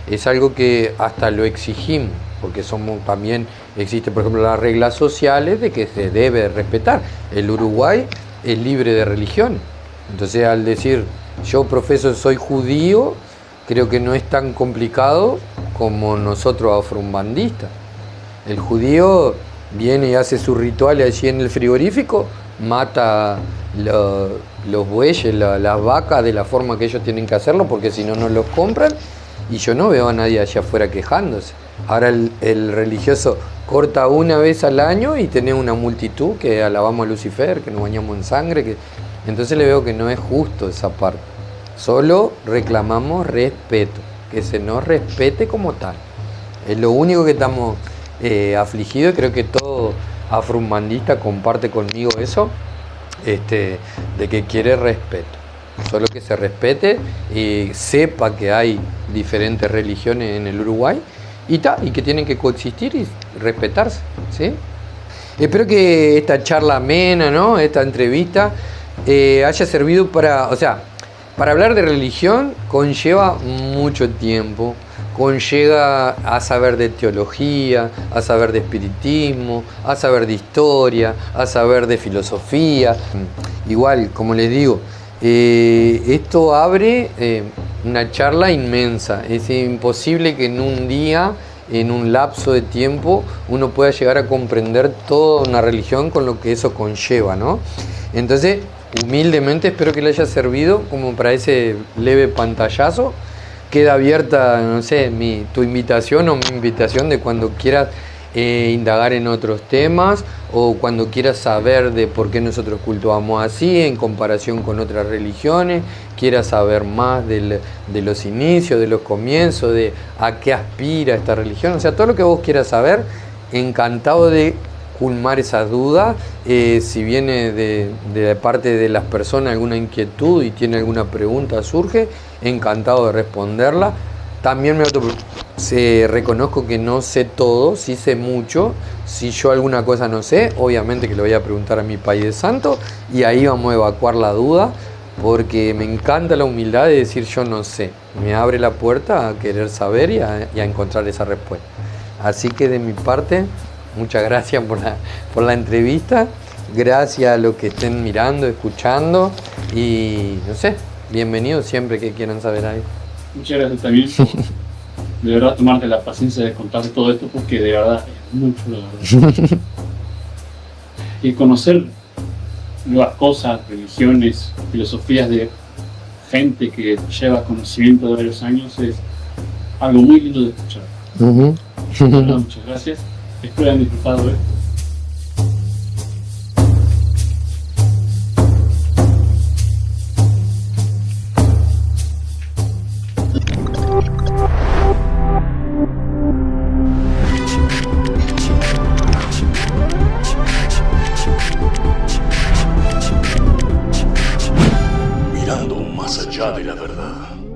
Es algo que hasta lo exigimos, porque también existe, por ejemplo, las reglas sociales de que se debe respetar. El Uruguay es libre de religiones. Entonces, al decir yo profeso soy judío, creo que no es tan complicado como nosotros afro-umbandistas. El judío viene y hace sus rituales allí en el frigorífico, mata los bueyes, las vacas de la forma que ellos tienen que hacerlo, porque si no, no los compran. Y yo no veo a nadie allá afuera quejándose. Ahora el religioso corta una vez al año y tiene una multitud que alabamos a Lucifer, que nos bañamos en sangre. Entonces le veo que no es justo esa parte. Solo reclamamos respeto, que se nos respete como tal. Es lo único que estamos afligidos, y creo que todo afro-umbandista comparte conmigo eso, de que quiere respeto. Solo que se respete y sepa que hay diferentes religiones en el Uruguay y que tienen que coexistir y respetarse, ¿sí? Espero que esta charla amena, ¿no? Esta entrevista haya servido para hablar de religión conlleva mucho tiempo, conlleva a saber de teología, a saber de espiritismo, a saber de historia, a saber de filosofía. Igual, como les digo, esto abre una charla inmensa. Es imposible que en un día, en un lapso de tiempo, uno pueda llegar a comprender toda una religión con lo que eso conlleva, ¿no? Entonces, humildemente espero que le haya servido como para ese leve pantallazo. Queda abierta, no sé, tu invitación o mi invitación de cuando quieras indagar en otros temas o cuando quieras saber de por qué nosotros cultuamos así en comparación con otras religiones, quieras saber más de los inicios, de los comienzos, de a qué aspira esta religión, o sea, todo lo que vos quieras saber, encantado de culmar esas dudas. Si viene de parte de las personas alguna inquietud y tiene alguna pregunta, surge, encantado de responderla. También reconozco que no sé todo, sí sé mucho. Si yo alguna cosa no sé, obviamente que le voy a preguntar a mi país de santo y ahí vamos a evacuar la duda, porque me encanta la humildad de decir yo no sé. Me abre la puerta a querer saber y a encontrar esa respuesta. Así que de mi parte, muchas gracias por la entrevista. Gracias a los que estén mirando, escuchando y no sé, bienvenidos siempre que quieran saber algo. Muchas gracias también por, de verdad, tomarte la paciencia de contarse todo esto, porque de verdad es mucho, la verdad. Y conocer nuevas cosas, religiones, filosofías de gente que lleva conocimiento de varios años es algo muy lindo de escuchar. Bueno, muchas gracias. Espero que hayan disfrutado esto. Mirando más allá de la verdad.